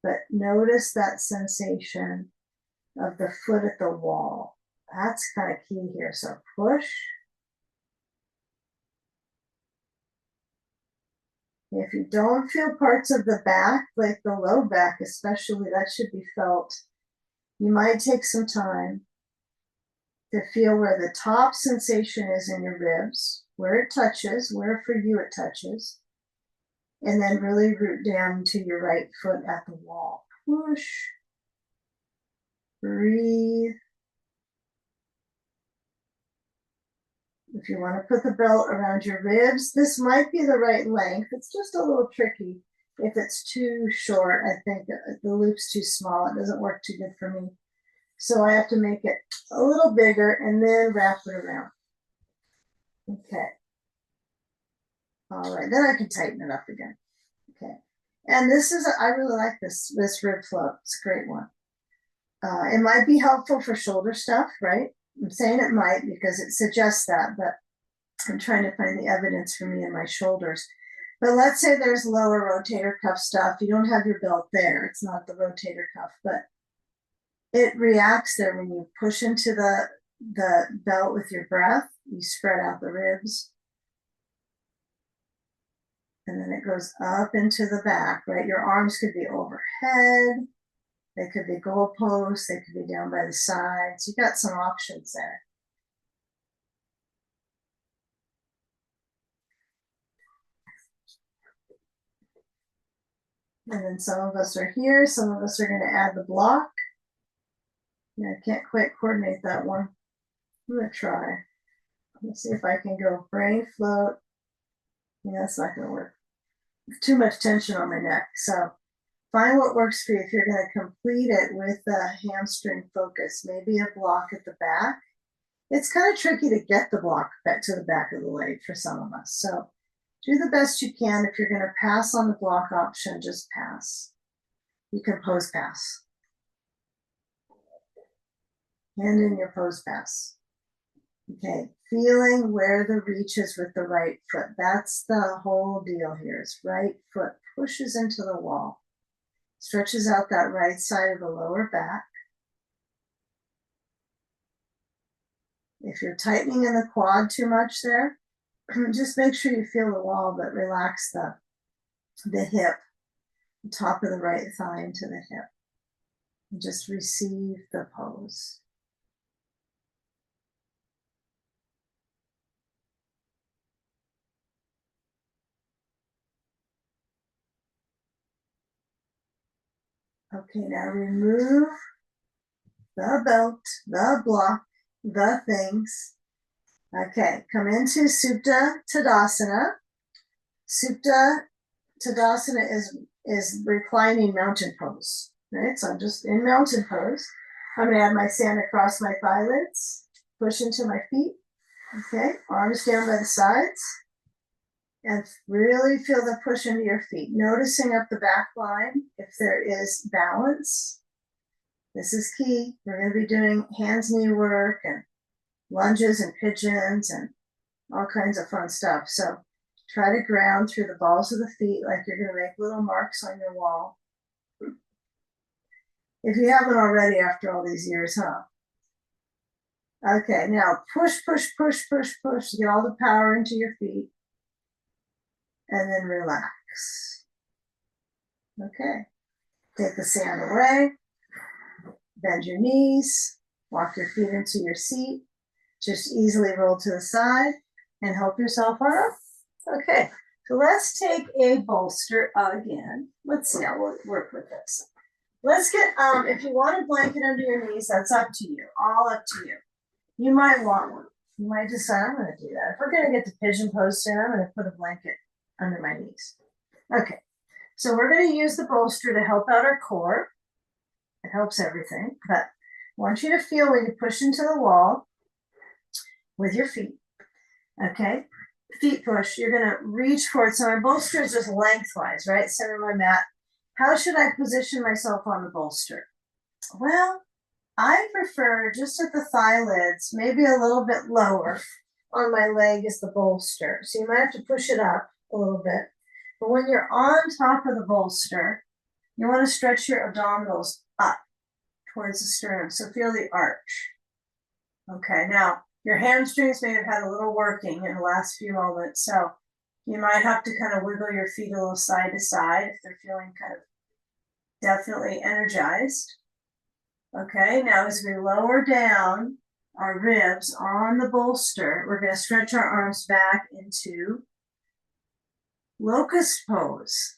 Speaker 1: But notice that sensation of the foot at the wall. That's kind of key here. So push. If you don't feel parts of the back, like the low back especially, that should be felt. You might take some time to feel where the top sensation is in your ribs, where it touches, where for you it touches, and then really root down to your right foot at the wall. Push, breathe, If you want to put the belt around your ribs, this might be the right length. It's just a little tricky. If it's too short, I think the loop's too small. It doesn't work too good for me. So I have to make it a little bigger and then wrap it around. Okay. All right, then I can tighten it up again. Okay. And this is, I really like this rib float. It's a great one. It might be helpful for shoulder stuff, right? I'm saying it might because it suggests that, but I'm trying to find the evidence for me and my shoulders. But let's say there's lower rotator cuff stuff. You don't have your belt there. It's not the rotator cuff, but it reacts there when you push into the belt with your breath. You spread out the ribs. And then it goes up into the back, right? Your arms could be overhead. They could be goalposts. They could be down by the sides. You got some options there. And then some of us are here. Some of us are going to add the block. Yeah, I can't quite coordinate that one. I'm going to try. Let's see if I can go brain float. Yeah, that's not going to work. Too much tension on my neck. So find what works for you. If you're going to complete it with the hamstring focus, maybe a block at the back. It's kind of tricky to get the block back to the back of the leg for some of us. So do the best you can. If you're going to pass on the block option, just pass. You can pose pass. Hand in your pose pass. Okay, feeling where the reach is with the right foot. That's the whole deal here. Is right foot pushes into the wall. Stretches out that right side of the lower back. If you're tightening in the quad too much there, just make sure you feel the wall, but relax the hip, the top of the right thigh into the hip. And just receive the pose. Okay, now remove the belt, the block, the things. Okay, come into Supta Tadasana. Supta Tadasana is reclining mountain pose, right? So I'm just in mountain pose. I'm gonna add my sand across my eyelids, push into my feet. Okay, arms down by the sides. And really feel the push into your feet. Noticing up the back line if there is balance. This is key. We're going to be doing hands, knee work and lunges and pigeons and all kinds of fun stuff. So try to ground through the balls of the feet like you're going to make little marks on your wall. If you haven't already after all these years, huh? Okay, now push, push, push, push, push. Get all the power into your feet. And then relax. Okay, take the sand away. Bend your knees, walk your feet into your seat, just easily roll to the side and help yourself up. Okay, so let's take a bolster again. Let's see how we'll work with this. Let's get, if you want a blanket under your knees, that's up to you, all up to you. You might want one. You might decide, I'm going to do that. If we're going to get the pigeon pose in, I'm going to put a blanket under my knees. Okay, so we're going to use the bolster to help out our core. It helps everything, but I want you to feel when you push into the wall with your feet. Okay, feet push. You're going to reach forward. So my bolster is just lengthwise, right? Center of my mat. How should I position myself on the bolster? Well, I prefer just at the thigh lids, maybe a little bit lower on my leg is the bolster. So you might have to push it up a little bit. But when you're on top of the bolster, you want to stretch your abdominals up towards the sternum. So feel the arch. Okay, now your hamstrings may have had a little working in the last few moments. So you might have to kind of wiggle your feet a little side to side if they're feeling kind of definitely energized. Okay, now as we lower down our ribs on the bolster, we're going to stretch our arms back into locust pose.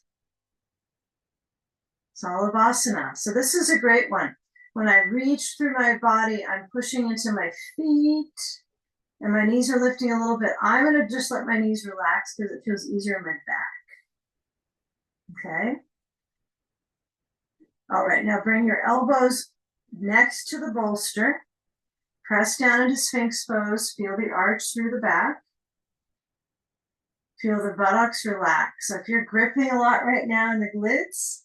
Speaker 1: Salavasana. So this is a great one. When I reach through my body, I'm pushing into my feet. And my knees are lifting a little bit. I'm gonna just let my knees relax because it feels easier in my back. Okay. All right, now bring your elbows next to the bolster. Press down into Sphinx pose. Feel the arch through the back. Feel the buttocks relax. So if you're gripping a lot right now in the glutes,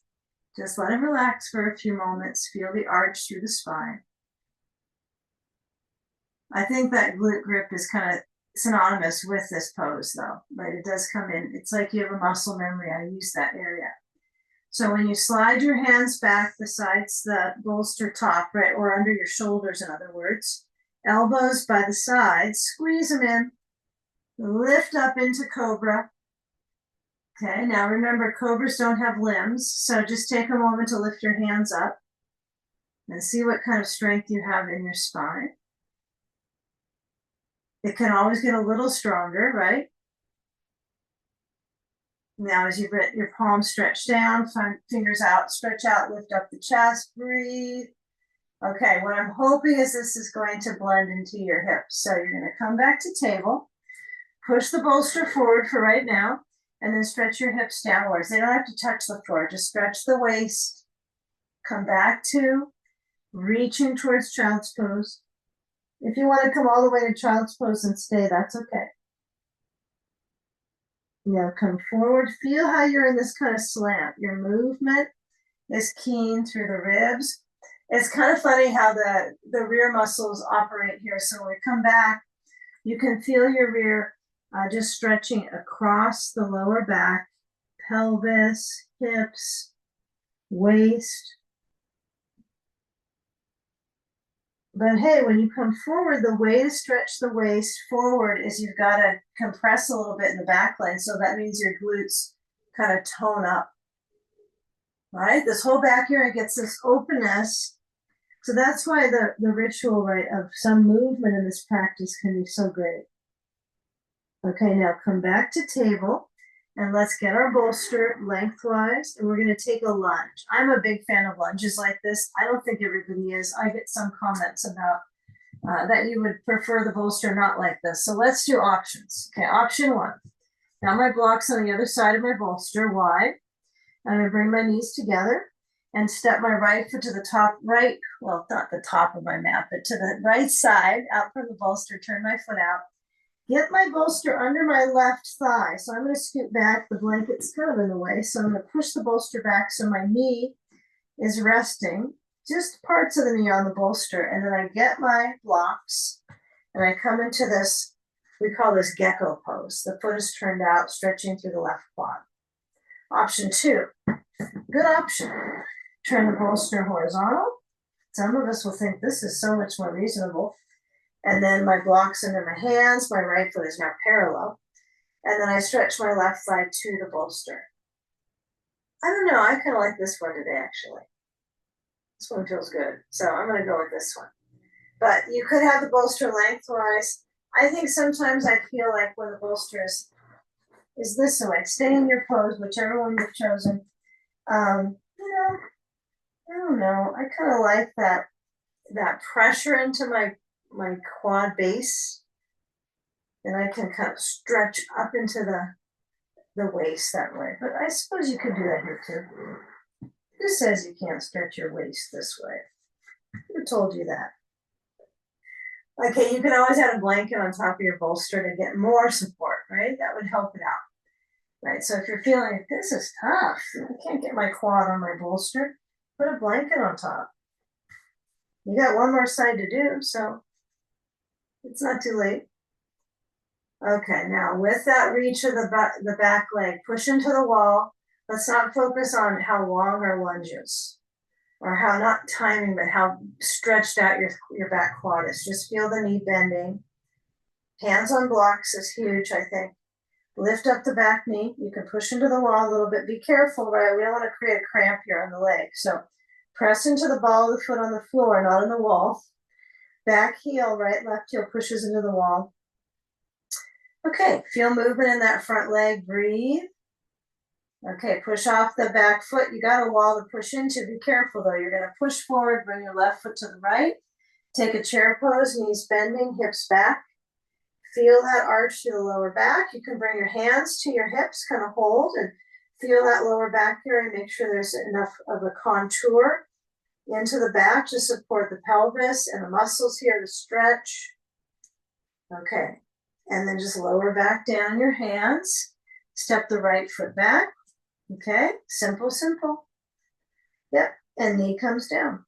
Speaker 1: just let them relax for a few moments. Feel the arch through the spine. I think that glute grip is kind of synonymous with this pose though, right? It does come in. It's like you have a muscle memory. I use that area. So when you slide your hands back besides the bolster top, right, or under your shoulders, in other words, elbows by the sides, squeeze them in, lift up into cobra. Okay, now remember, cobras don't have limbs, so just take a moment to lift your hands up and see what kind of strength you have in your spine. It can always get a little stronger, right? Now, as you get your palms stretched down, fingers out, stretch out, lift up the chest, breathe. Okay, what I'm hoping is this is going to blend into your hips. So you're going to come back to table, push the bolster forward for right now, and then stretch your hips downwards. They don't have to touch the floor, just stretch the waist. Come back to reaching towards child's pose. If you want to come all the way to child's pose and stay, that's okay. Now come forward. Feel how you're in this kind of slant. Your movement is keen through the ribs. It's kind of funny how the rear muscles operate here. So when we come back, you can feel your rear just stretching across the lower back, pelvis, hips, waist. But hey, when you come forward, the way to stretch the waist forward is you've got to compress a little bit in the back line. So that means your glutes kind of tone up. All right, this whole back area gets this openness. So that's why the ritual, right, of some movement in this practice can be so great. Okay, now come back to table and let's get our bolster lengthwise and we're going to take a lunge. I'm a big fan of lunges like this. I don't think everybody is. I get some comments about that you would prefer the bolster not like this. So let's do options. Okay, option one. Now my block's on the other side of my bolster, wide. I'm going to bring my knees together and step my right foot to the top right, well, not the top of my mat, but to the right side out from the bolster, turn my foot out. Get my bolster under my left thigh. So I'm going to scoot back. The blanket's kind of in the way. So I'm going to push the bolster back so my knee is resting, just parts of the knee on the bolster. And then I get my blocks and I come into this, we call this gecko pose. The foot is turned out, stretching through the left quad. Option two, good option. Turn the bolster horizontal. Some of us will think this is so much more reasonable. And then my blocks under my hands, my right foot is now parallel. And then I stretch my left thigh to the bolster. I don't know, I kind of like this one today, actually. This one feels good. So I'm going to go with this one. But you could have the bolster lengthwise. I think sometimes I feel like when the bolster is this way, stay in your pose, whichever one you've chosen. I don't know. I kind of like that pressure into my quad base, and I can kind of stretch up into the waist that way. But I suppose you could do that here too. Who says you can't stretch your waist this way? Who told you that? Okay, you can always add a blanket on top of your bolster to get more support, right? That would help it out, right? So if you're feeling like this is tough, I can't get my quad on my bolster, put a blanket on top. You got one more side to do, so it's not too late. Okay, now with that reach of the back leg, push into the wall. Let's not focus on how long our lunge is, or how, not timing, but how stretched out your back quad is. Just feel the knee bending. Hands on blocks is huge, I think. Lift up the back knee. You can push into the wall a little bit. Be careful, right? We don't want to create a cramp here on the leg. So press into the ball of the foot on the floor, not on the wall. Back heel, right, left heel pushes into the wall. Okay, feel movement in that front leg. Breathe. Okay, push off the back foot. You got a wall to push into. Be careful though. You're going to push forward, bring your left foot to the right. Take a chair pose, knees bending, hips back. Feel that arch to the lower back. You can bring your hands to your hips, kind of hold and feel that lower back here and make sure there's enough of a contour into the back to support the pelvis and the muscles here to stretch. Okay, and then just lower back down your hands. Step the right foot back. Okay, simple, simple. Yep, and knee comes down.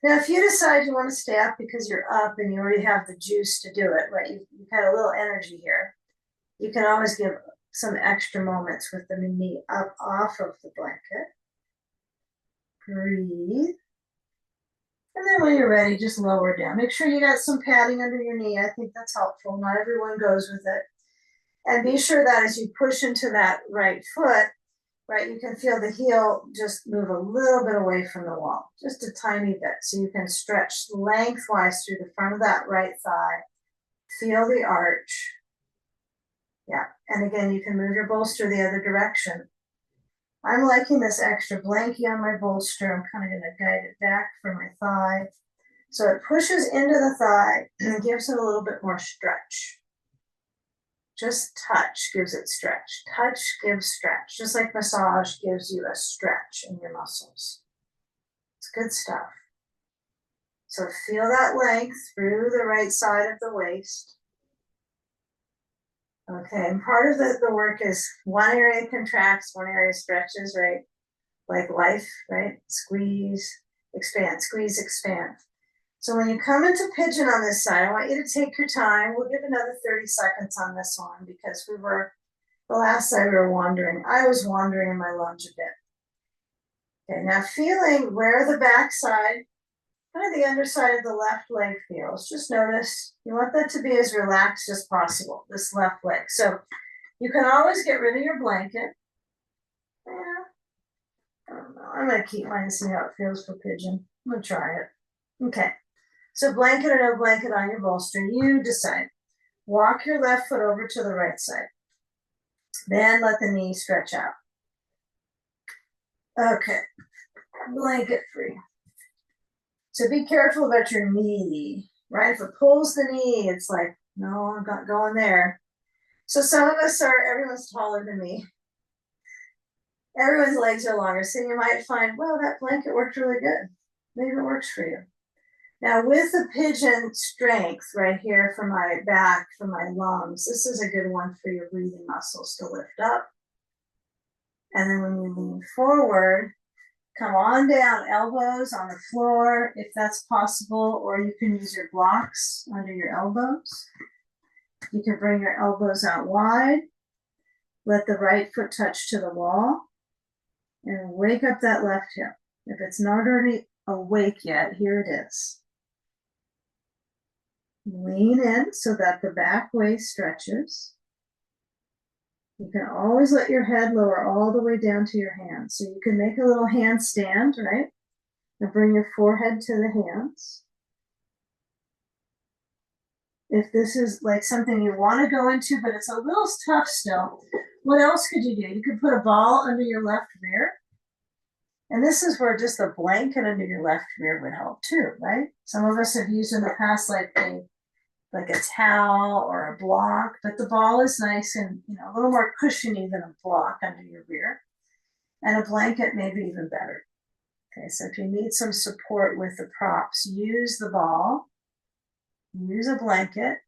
Speaker 1: Now, if you decide you want to stay up because you're up and you already have the juice to do it, right? You've got a little energy here. You can always give some extra moments with the knee up off of the blanket. Breathe. And then when you're ready, just lower down. Make sure you got some padding under your knee. I think that's helpful. Not everyone goes with it. And be sure that as you push into that right foot, right, you can feel the heel just move a little bit away from the wall, just a tiny bit. So you can stretch lengthwise through the front of that right thigh. Feel the arch. Yeah, and again, you can move your bolster the other direction. I'm liking this extra blankie on my bolster. I'm kind of going to guide it back for my thigh. So it pushes into the thigh and gives it a little bit more stretch. Just touch gives it stretch. Touch gives stretch. Just like massage gives you a stretch in your muscles. It's good stuff. So feel that length through the right side of the waist. Okay, and part of the work is one area contracts, one area stretches, right? Like life, right? Squeeze, expand, squeeze, expand. So when you come into pigeon on this side, I want you to take your time. We'll give another 30 seconds on this one because the last side we were wandering. I was wandering in my lunge a bit. Okay, now feeling where the back side, kind of the underside of the left leg feels. Just notice, you want that to be as relaxed as possible, this left leg. So you can always get rid of your blanket. Yeah, I don't know. I'm going to keep mine and see how it feels for pigeon. I'm going to try it. Okay. So blanket or no blanket on your bolster, you decide. Walk your left foot over to the right side. Then let the knee stretch out. Okay. Blanket free. So be careful about your knee, right? If it pulls the knee, it's like, no, I'm not going there. So some of us everyone's taller than me. Everyone's legs are longer. So you might find, well, that blanket worked really good. Maybe it works for you. Now with the pigeon strength right here for my back, for my lungs, this is a good one for your breathing muscles to lift up. And then when you lean forward, come on down, elbows on the floor if that's possible, or you can use your blocks under your elbows. You can bring your elbows out wide. Let the right foot touch to the wall and wake up that left hip. If it's not already awake yet, here it is. Lean in so that the back waist stretches. You can always let your head lower all the way down to your hands. So you can make a little handstand, right? And bring your forehead to the hands. If this is like something you want to go into, but it's a little tough still, what else could you do? You could put a ball under your left rear. And this is where just a blanket under your left rear would help too, right? Some of us have used in the past like a towel or a block, but the ball is nice and a little more cushiony than a block under your rear. And a blanket may be even better. Okay, so if you need some support with the props, use the ball, use a blanket.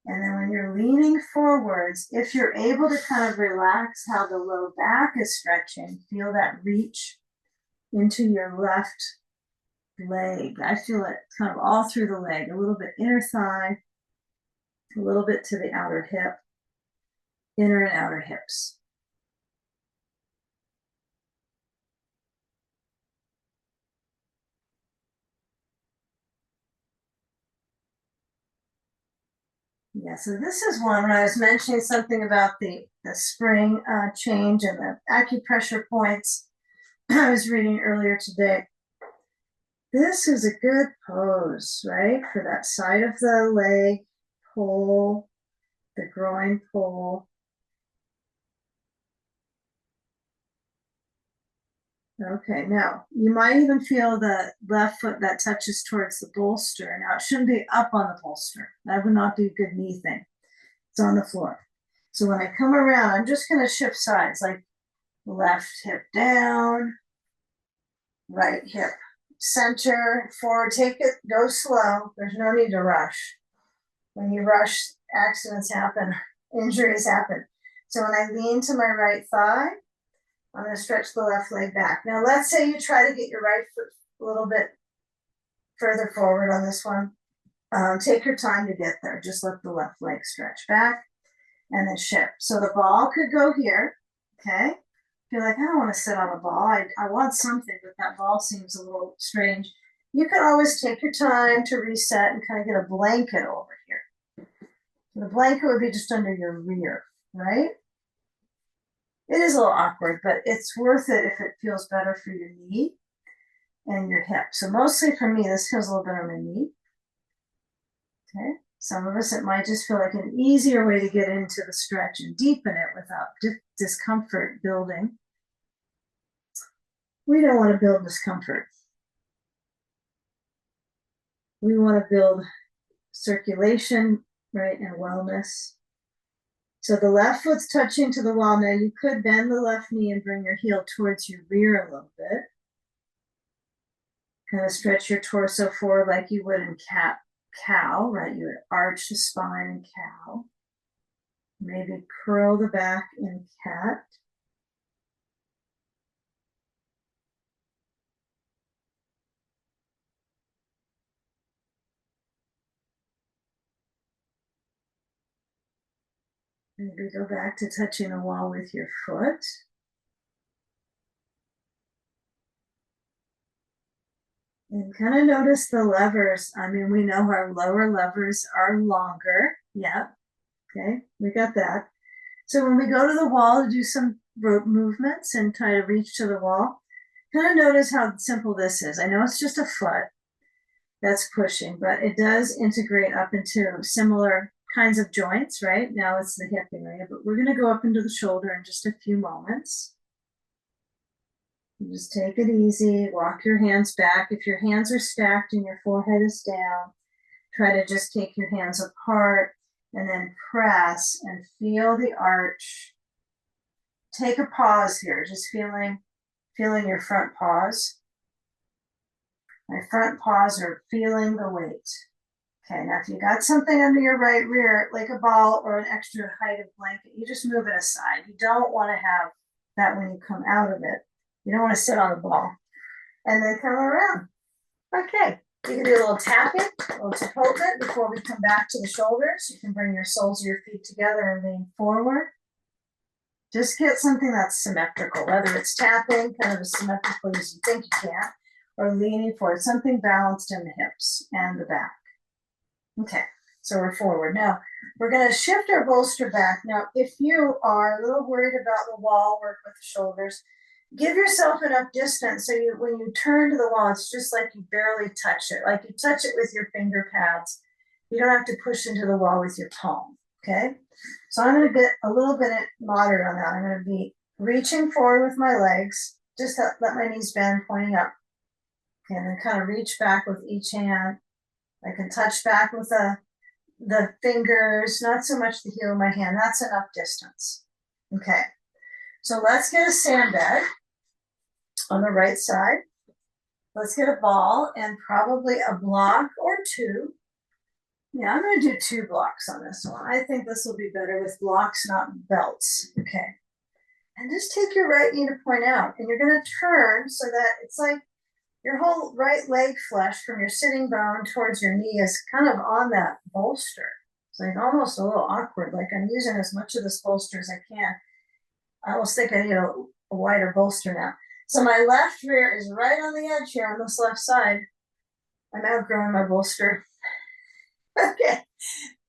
Speaker 1: And then when you're leaning forwards, if you're able to kind of relax how the low back is stretching, feel that reach into your left leg. I feel it kind of all through the leg, a little bit inner thigh, a little bit to the outer hip, inner and outer hips. Yeah, so this is one when I was mentioning something about the spring change and the acupressure points I was reading earlier today. This is a good pose, right? For that side of the leg pull, the groin pull. Okay, now you might even feel the left foot that touches towards the bolster. Now it shouldn't be up on the bolster. That would not be a good knee thing. It's on the floor. So when I come around, I'm just going to shift sides, like left hip down, right hip center, forward, take it, go slow. There's no need to rush. When you rush, accidents happen, injuries happen. So when I lean to my right thigh, I'm going to stretch the left leg back. Now, let's say you try to get your right foot a little bit further forward on this one. Take your time to get there. Just let the left leg stretch back and then shift. So the ball could go here, okay? If you're like, I don't want to sit on a ball. I want something, but that ball seems a little strange. You can always take your time to reset and kind of get a blanket over here. The blanket would be just under your rear, right? It is a little awkward, but it's worth it if it feels better for your knee and your hip. So mostly for me, this feels a little better on my knee. Okay. Some of us, it might just feel like an easier way to get into the stretch and deepen it without discomfort building. We don't want to build discomfort. We want to build circulation, right, and wellness. So the left foot's touching to the wall. Now you could bend the left knee and bring your heel towards your rear a little bit. Kind of stretch your torso forward like you would in cow, right? You would arch the spine in cow. Maybe curl the back in cat. Maybe go back to touching the wall with your foot. And kind of notice the levers. I mean, we know our lower levers are longer. Yeah. Okay, we got that. So when we go to the wall to do some rope movements and try to reach to the wall, kind of notice how simple this is. I know it's just a foot that's pushing, but it does integrate up into similar kinds of joints, right? Now it's the hip area, but we're going to go up into the shoulder in just a few moments. Just take it easy, walk your hands back. If your hands are stacked and your forehead is down, try to just take your hands apart and then press and feel the arch. Take a pause here, just feeling your front paws. My front paws are feeling the weight. Okay, now if you got something under your right rear, like a ball or an extra height of blanket, you just move it aside. You don't want to have that when you come out of it. You don't want to sit on the ball. And then come around. Okay, you can do a little tapping, a little chipotle before we come back to the shoulders. You can bring your soles of your feet together and lean forward. Just get something that's symmetrical, whether it's tapping kind of as symmetrically as you think you can, or leaning forward, something balanced in the hips and the back. Okay, so we're forward. Now, we're going to shift our bolster back. Now, if you are a little worried about the wall work with the shoulders, give yourself enough distance so when you turn to the wall, it's just like you barely touch it, like you touch it with your finger pads. You don't have to push into the wall with your palm, okay? So I'm going to get a little bit moderate on that. I'm going to be reaching forward with my legs, just let my knees bend, pointing up. Okay, and then kind of reach back with each hand. I can touch back with the fingers, not so much the heel of my hand. That's enough distance. Okay, so let's get a sandbag on the right side. Let's get a ball and probably a block or two. Yeah, I'm going to do 2 blocks on this one. I think this will be better with blocks, not belts. Okay. And just take your right knee to point out. And you're going to turn so that it's like your whole right leg flesh from your sitting bone towards your knee is kind of on that bolster. It's like almost a little awkward. Like I'm using as much of this bolster as I can. I almost think I need a wider bolster now. So my left rear is right on the edge here on this left side. I'm outgrowing my bolster. Okay.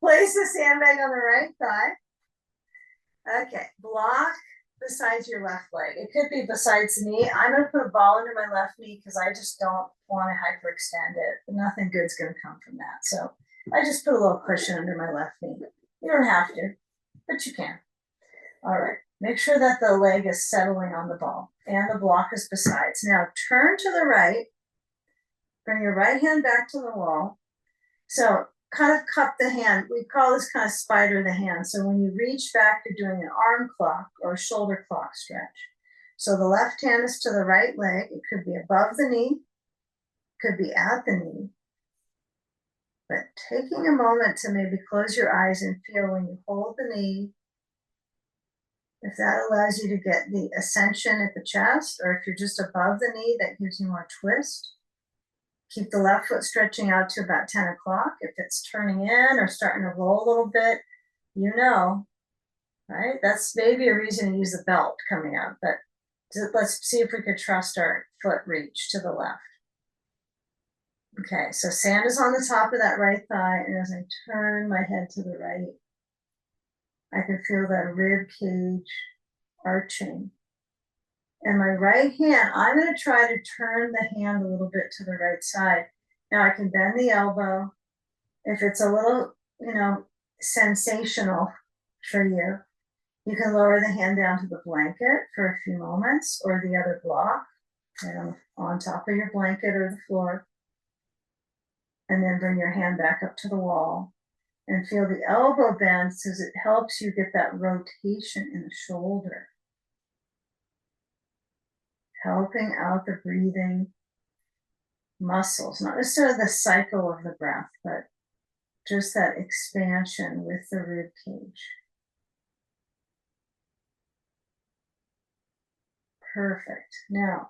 Speaker 1: Place the sandbag on the right thigh. Okay. Block besides your left leg. It could be besides the knee. I'm going to put a ball under my left knee because I just don't want to hyperextend it. Nothing good's going to come from that. So I just put a little cushion under my left knee. You don't have to, but you can. All right. Make sure that the leg is settling on the ball and the block is besides. Now turn to the right, bring your right hand back to the wall. So kind of cup the hand. We call this kind of spider the hand. So when you reach back, you're doing an arm clock or a shoulder clock stretch. So the left hand is to the right leg. It could be above the knee, could be at the knee. But taking a moment to maybe close your eyes and feel when you hold the knee, if that allows you to get the ascension at the chest, or if you're just above the knee, that gives you more twist. Keep the left foot stretching out to about 10 o'clock. If it's turning in or starting to roll a little bit, you know, right? That's maybe a reason to use the belt coming out, but let's see if we could trust our foot reach to the left. Okay, so sand is on the top of that right thigh, and as I turn my head to the right, I can feel that rib cage arching. And my right hand, I'm going to try to turn the hand a little bit to the right side. Now I can bend the elbow. If it's a little, sensational for you, you can lower the hand down to the blanket for a few moments, or the other block, on top of your blanket or the floor. And then bring your hand back up to the wall and feel the elbow bend, because it helps you get that rotation in the shoulder, helping out the breathing muscles, not necessarily the cycle of the breath, but just that expansion with the rib cage. Perfect. Now,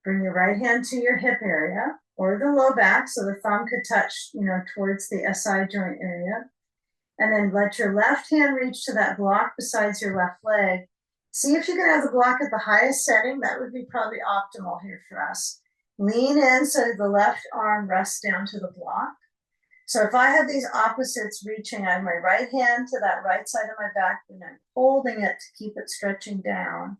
Speaker 1: bring your right hand to your hip area or the low back, so the thumb could touch, towards the SI joint area. And then let your left hand reach to that block besides your left leg. See if you can have the block at the highest setting. That would be probably optimal here for us. Lean in so the left arm rests down to the block. So if I have these opposites reaching, I have my right hand to that right side of my back, and I'm holding it to keep it stretching down.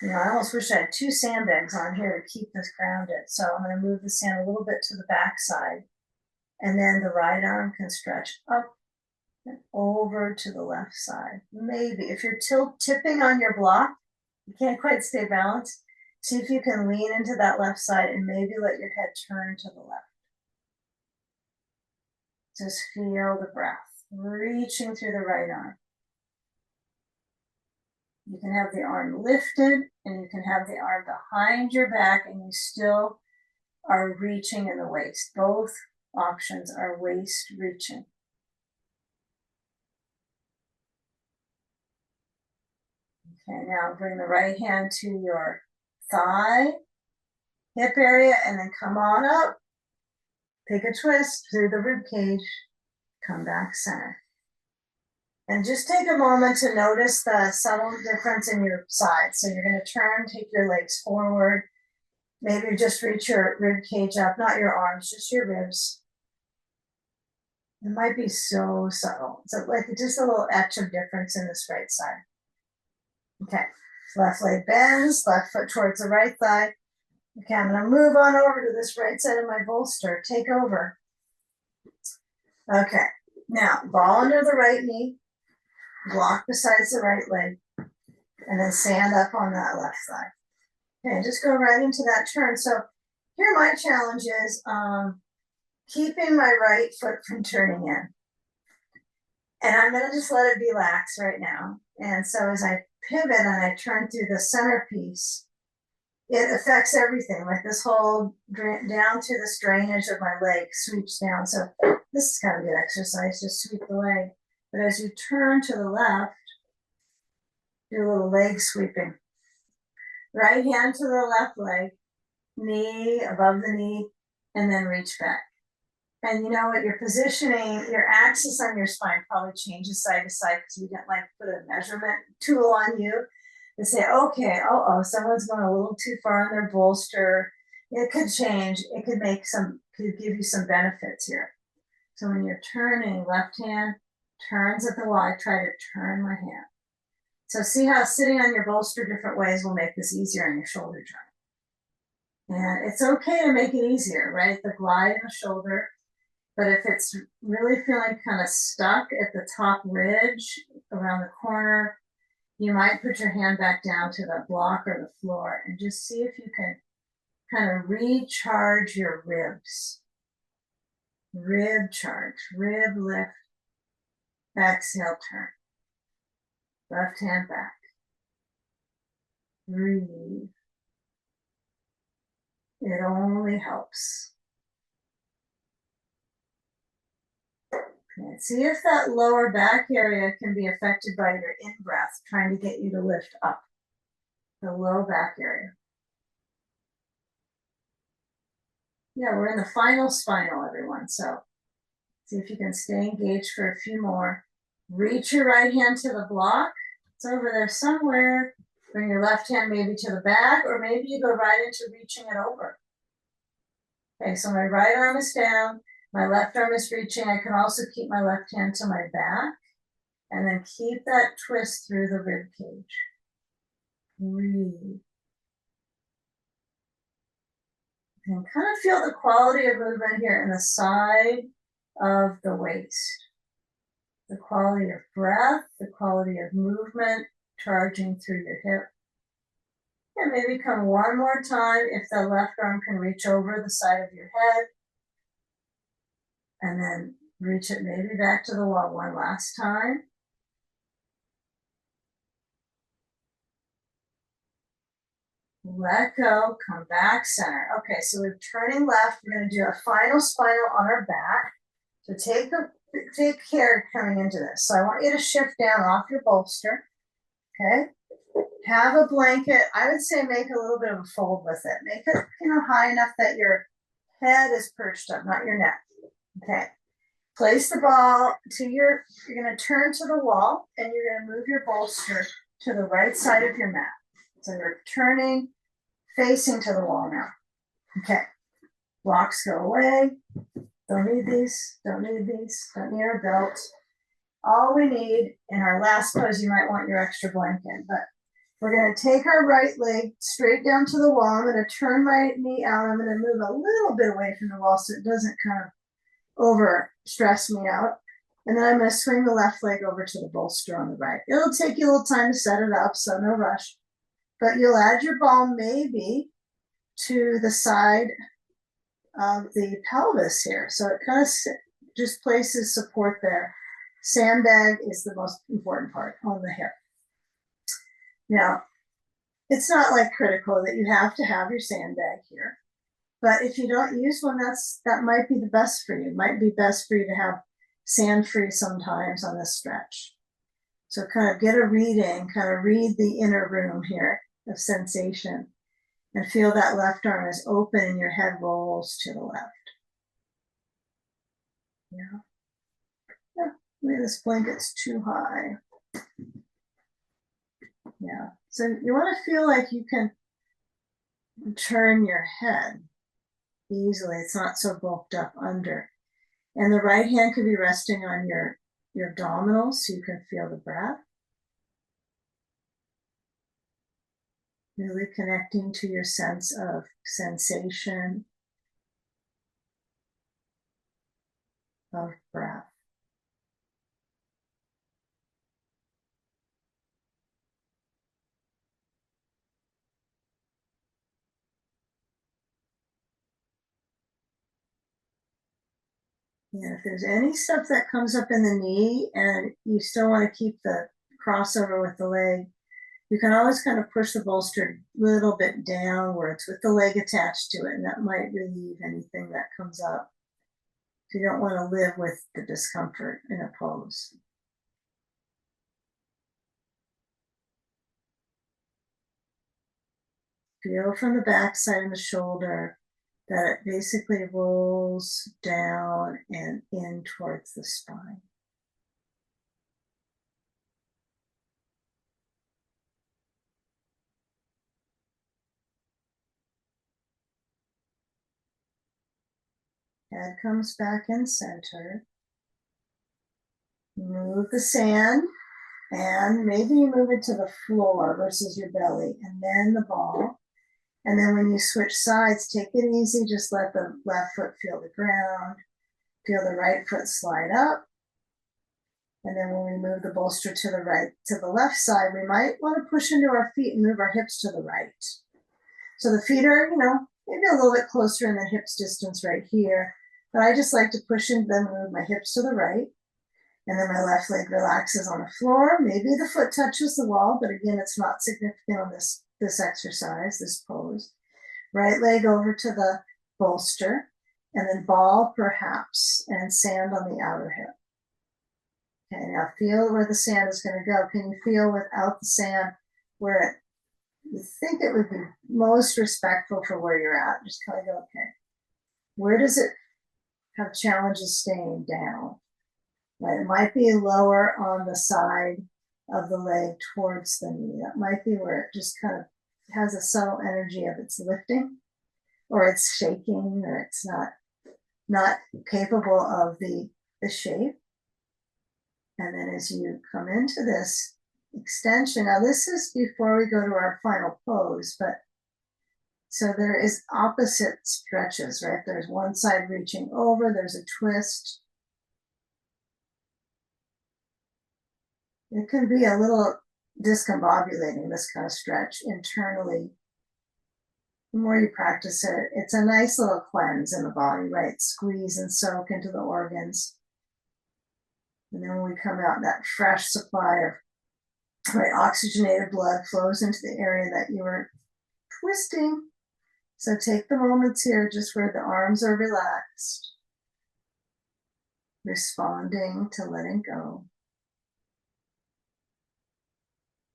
Speaker 1: I almost wish I had two sandbags on here to keep this grounded. So I'm going to move the sand a little bit to the back side. And then the right arm can stretch up and over to the left side. Maybe if you're tipping on your block, you can't quite stay balanced. See if you can lean into that left side and maybe let your head turn to the left. Just feel the breath reaching through the right arm. You can have the arm lifted and you can have the arm behind your back, and you still are reaching in the waist. Both options are waist reaching. Okay, now bring the right hand to your thigh, hip area, and then come on up. Take a twist through the rib cage. Come back center. And just take a moment to notice the subtle difference in your sides. So you're going to turn, take your legs forward. Maybe just reach your rib cage up, not your arms, just your ribs. It might be so subtle. So like just a little etch of difference in this right side. Okay, left leg bends, left foot towards the right thigh. Okay, I'm going to move on over to this right side of my bolster. Take over. Okay, now ball under the right knee, block besides the right leg, and then stand up on that left side. Okay, just go right into that turn. So here my challenge is keeping my right foot from turning in. And I'm going to just let it be lax right now. And so as I pivot and I turn through the centerpiece, it affects everything. Like this whole down to this drainage of my leg sweeps down. So this is kind of a good exercise, just sweep the leg. But as you turn to the left, do a little leg sweeping. Right hand to the left leg, knee above the knee, and then reach back. And you know what, your positioning, your axis on your spine probably changes side to side, because we didn't like put a measurement tool on you to say, okay, someone's going a little too far on their bolster. It could change. It could could give you some benefits here. So when you're turning, left hand turns at the wall. I try to turn my hand. So see how sitting on your bolster different ways will make this easier on your shoulder joint. And it's okay to make it easier, right? The glide in the shoulder. But if it's really feeling kind of stuck at the top ridge around the corner, You might put your hand back down to the block or the floor and just see if you can kind of recharge your ribs. Rib charge, rib lift, exhale, turn. Left hand back. Breathe. It only helps. Okay, see if that lower back area can be affected by your in-breath, trying to get you to lift up the low back area. Yeah, we're in the final spinal, everyone. So see if you can stay engaged for a few more. Reach your right hand to the block. It's over there somewhere. Bring your left hand maybe to the back, or maybe you go right into reaching it over. Okay, so my right arm is down. My left arm is reaching. I can also keep my left hand to my back and then keep that twist through the rib cage. Breathe. And kind of feel the quality of movement here in the side of the waist. The quality of breath, the quality of movement, charging through your hip. And maybe come one more time if the left arm can reach over the side of your head. And then reach it maybe back to the wall one last time. Let go, come back, center. Okay, so we're turning left. We're going to do a final spinal on our back. So take care coming into this. So I want you to shift down off your bolster. Okay. Have a blanket. I would say make a little bit of a fold with it. Make it, high enough that your head is perched up, not your neck. Okay. Place the ball to you're going to turn to the wall and you're going to move your bolster to the right side of your mat. So you're turning, facing to the wall now. Okay. Blocks go away. Don't need these. Don't need these. Don't need our belt. All we need in our last pose, you might want your extra blanket, but we're going to take our right leg straight down to the wall. I'm going to turn my knee out. I'm going to move a little bit away from the wall so it doesn't kind of over stress me out. And then I'm going to swing the left leg over to the bolster on the right. It'll take you a little time to set it up, so no rush. But you'll add your ball maybe to the side of the pelvis here. So it kind of just places support there. Sandbag is the most important part on the hip. Now, it's not like critical that you have to have your sandbag here. But if you don't use one, that might be the best for you. It might be best for you to have sand free sometimes on this stretch. So kind of get a reading, kind of read the inner room here of sensation and feel that left arm is open and your head rolls to the left. Yeah, maybe this blanket's too high. Yeah, so you want to feel like you can turn your head easily. It's not so bulked up under. And the right hand could be resting on your abdominals so you can feel the breath. Really connecting to your sense of sensation of breath. And if there's any stuff that comes up in the knee and you still want to keep the crossover with the leg, you can always kind of push the bolster a little bit downwards with the leg attached to it, and that might relieve anything that comes up. So you don't want to live with the discomfort in a pose. Feel from the back side of the shoulder that it basically rolls down and in towards the spine. Head comes back in center. Move the sand, and maybe you move it to the floor versus your belly, and then the ball. And then when you switch sides, take it easy. Just let the left foot feel the ground. Feel the right foot slide up. And then when we move the bolster to the right, to the left side, we might want to push into our feet and move our hips to the right. So the feet are, maybe a little bit closer in the hips distance right here, but I just like to push and then move my hips to the right. And then my left leg relaxes on the floor. Maybe the foot touches the wall, but again, it's not significant on this exercise, this pose. Right leg over to the bolster, and then ball perhaps, and sand on the outer hip. Okay, now feel where the sand is going to go. Can you feel without the sand where you think it would be most respectful for where you're at? Just kind of go, okay, where does it have challenges staying down? Right, it might be lower on the side of the leg towards the knee. That might be where it just kind of has a subtle energy of it's lifting, or it's shaking, or it's not capable of the shape. And then as you come into this extension, now this is before we go to our final pose, but so there is opposite stretches, right? There's one side reaching over, there's a twist. It can be a little discombobulating, this kind of stretch internally. The more you practice it, it's a nice little cleanse in the body, right? Squeeze and soak into the organs. And then when we come out, that fresh supply of oxygenated blood flows into the area that you were twisting. So take the moments here just where the arms are relaxed, responding to letting go.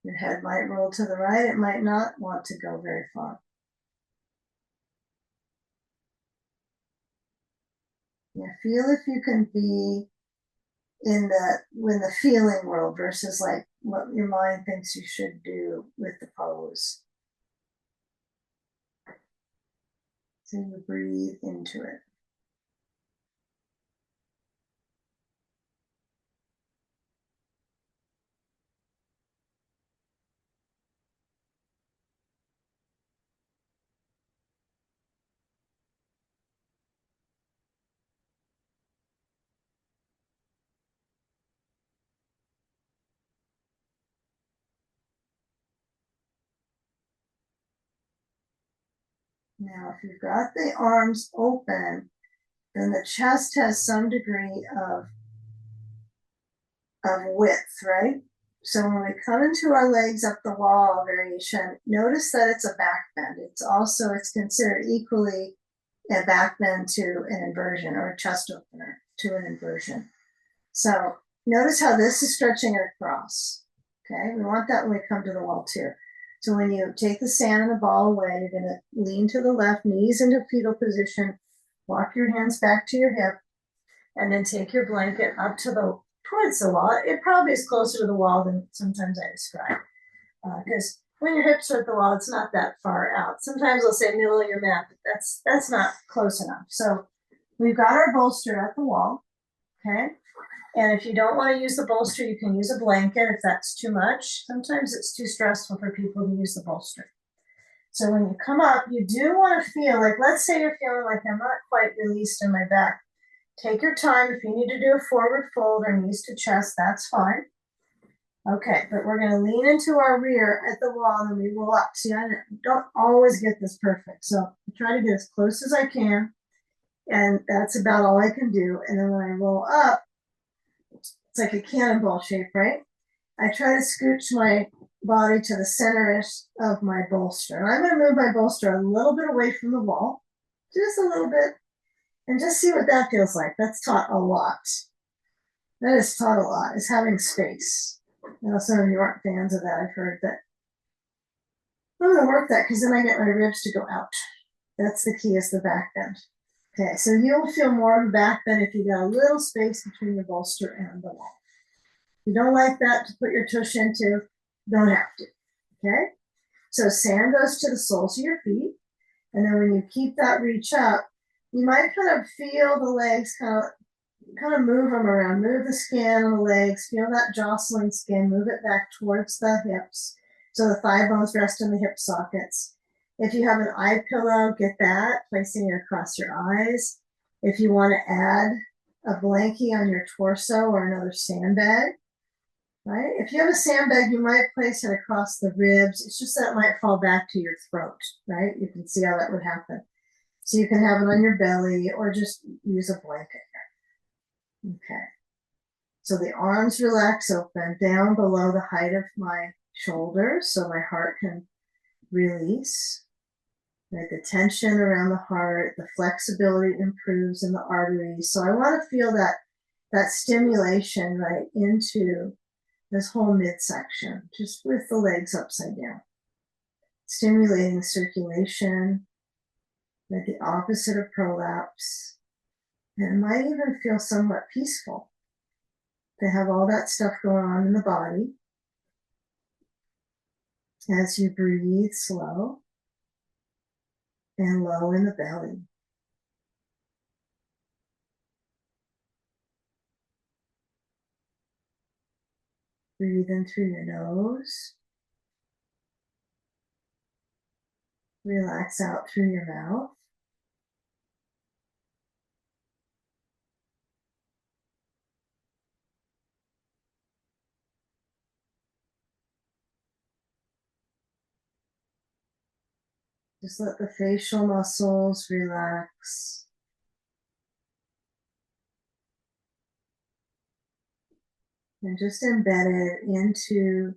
Speaker 1: Your head might roll to the right, it might not want to go very far. Yeah, feel if you can be in the feeling world versus like what your mind thinks you should do with the pose. So you breathe into it. Now, if you've got the arms open, then the chest has some degree of width, right? So when we come into our legs up the wall variation, notice that it's a back bend. It's considered equally a back bend to an inversion, or a chest opener to an inversion. So notice how this is stretching across. Okay, we want that when we come to the wall too. So when you take the sand and the ball away, you're going to lean to the left, knees into fetal position, walk your hands back to your hip, and then take your blanket up to towards the wall. It probably is closer to the wall than sometimes I describe, because when your hips are at the wall, it's not that far out. Sometimes I'll say middle of your mat, but that's not close enough. So we've got our bolster at the wall, okay? And if you don't want to use the bolster, you can use a blanket if that's too much. Sometimes it's too stressful for people to use the bolster. So when you come up, you do want to feel like, let's say you're feeling like I'm not quite released in my back. Take your time. If you need to do a forward fold or knees to chest, that's fine. Okay, but we're going to lean into our rear at the wall and then we roll up. See, I don't always get this perfect. So I try to get as close as I can. And that's about all I can do. And then when I roll up, it's like a cannonball shape, right? I try to scooch my body to the center of my bolster. And I'm going to move my bolster a little bit away from the wall, just a little bit, and just see what that feels like. That's taught a lot. That is taught a lot, is having space. I know some of you aren't fans of that. I've heard that. I'm going to work that because then I get my ribs to go out. That's the key, is the back bend. Okay, so you'll feel more of a back bend if you got a little space between the bolster and the wall. If you don't like that to put your tush into, don't have to. Okay, so sand goes to the soles of your feet, and then when you keep that reach up, you might kind of feel the legs kind of move them around, move the skin on the legs, feel that jostling skin, move it back towards the hips, so the thigh bones rest in the hip sockets. If you have an eye pillow, get that, placing it across your eyes. If you want to add a blankie on your torso or another sandbag, right? If you have a sandbag, you might place it across the ribs. It's just that it might fall back to your throat, right? You can see how that would happen. So you can have it on your belly or just use a blanket. Okay. So the arms relax open down below the height of my shoulders so my heart can release. Right, the tension around the heart, the flexibility improves in the arteries. So I want to feel that stimulation right into this whole midsection, just with the legs upside down. Stimulating circulation, like the opposite of prolapse. And it might even feel somewhat peaceful to have all that stuff going on in the body. As you breathe slow and low in the belly. Breathe in through your nose. Relax out through your mouth. Just let the facial muscles relax. And just embed it into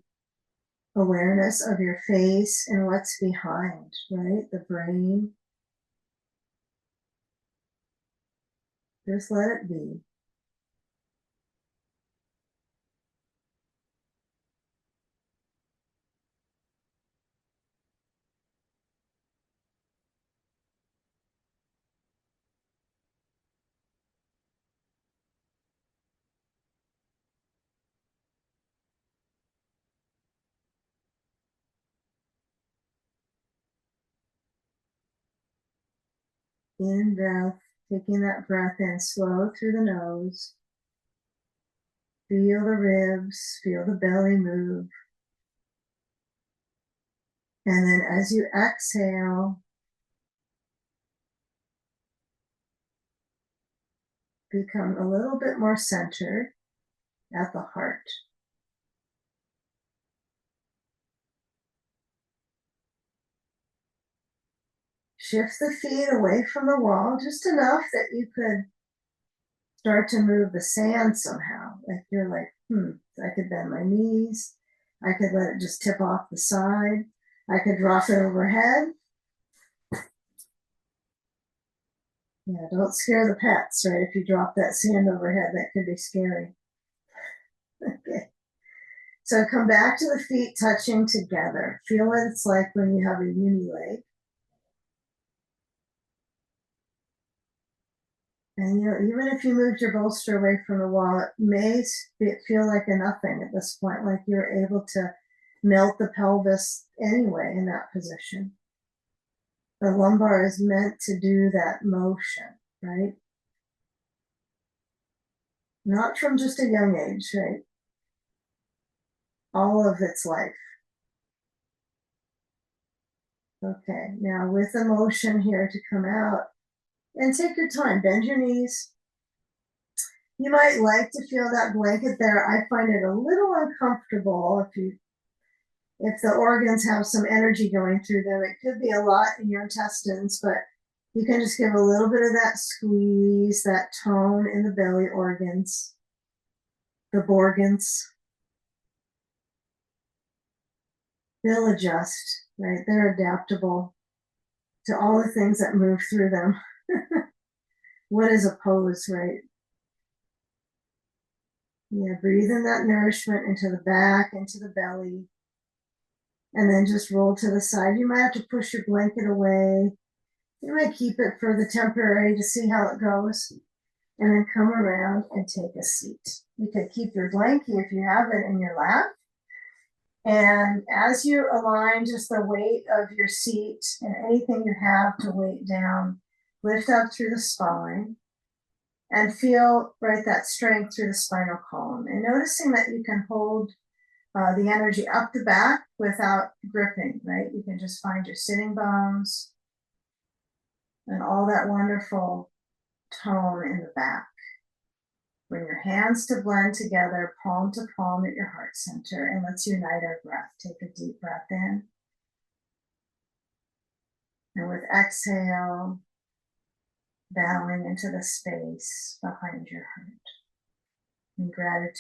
Speaker 1: awareness of your face and what's behind, right? The brain. Just let it be. In breath, taking that breath in slow through the nose. Feel the ribs, feel the belly move. And then as you exhale, become a little bit more centered at the heart. Shift the feet away from the wall just enough that you could start to move the sand somehow. Like you're like, I could bend my knees. I could let it just tip off the side. I could drop it overhead. Yeah, don't scare the pets, right? If you drop that sand overhead, that could be scary. Okay. So come back to the feet touching together. Feel what it's like when you have a uni leg. And even if you moved your bolster away from the wall, it may feel like a nothing at this point, like you're able to melt the pelvis anyway in that position. The lumbar is meant to do that motion, right? Not from just a young age, right? All of its life. Okay, now with the motion here to come out, and take your time, bend your knees. You might like to feel that blanket there. I find it a little uncomfortable if the organs have some energy going through them. It could be a lot in your intestines, but you can just give a little bit of that squeeze, that tone in the belly organs, the borgans. They'll adjust, right? They're adaptable to all the things that move through them. What is a pose, right? Yeah, breathe in that nourishment into the back, into the belly, and then just roll to the side. You might have to push your blanket away. You might keep it for the temporary to see how it goes, and then come around and take a seat. You could keep your blanket if you have it in your lap. And as you align just the weight of your seat and anything you have to weight down, lift up through the spine and feel right that strength through the spinal column. And noticing that you can hold the energy up the back without gripping, right? You can just find your sitting bones and all that wonderful tone in the back. Bring your hands to blend together, palm to palm at your heart center, and let's unite our breath. Take a deep breath in. And with exhale, bowing into the space behind your heart. In gratitude.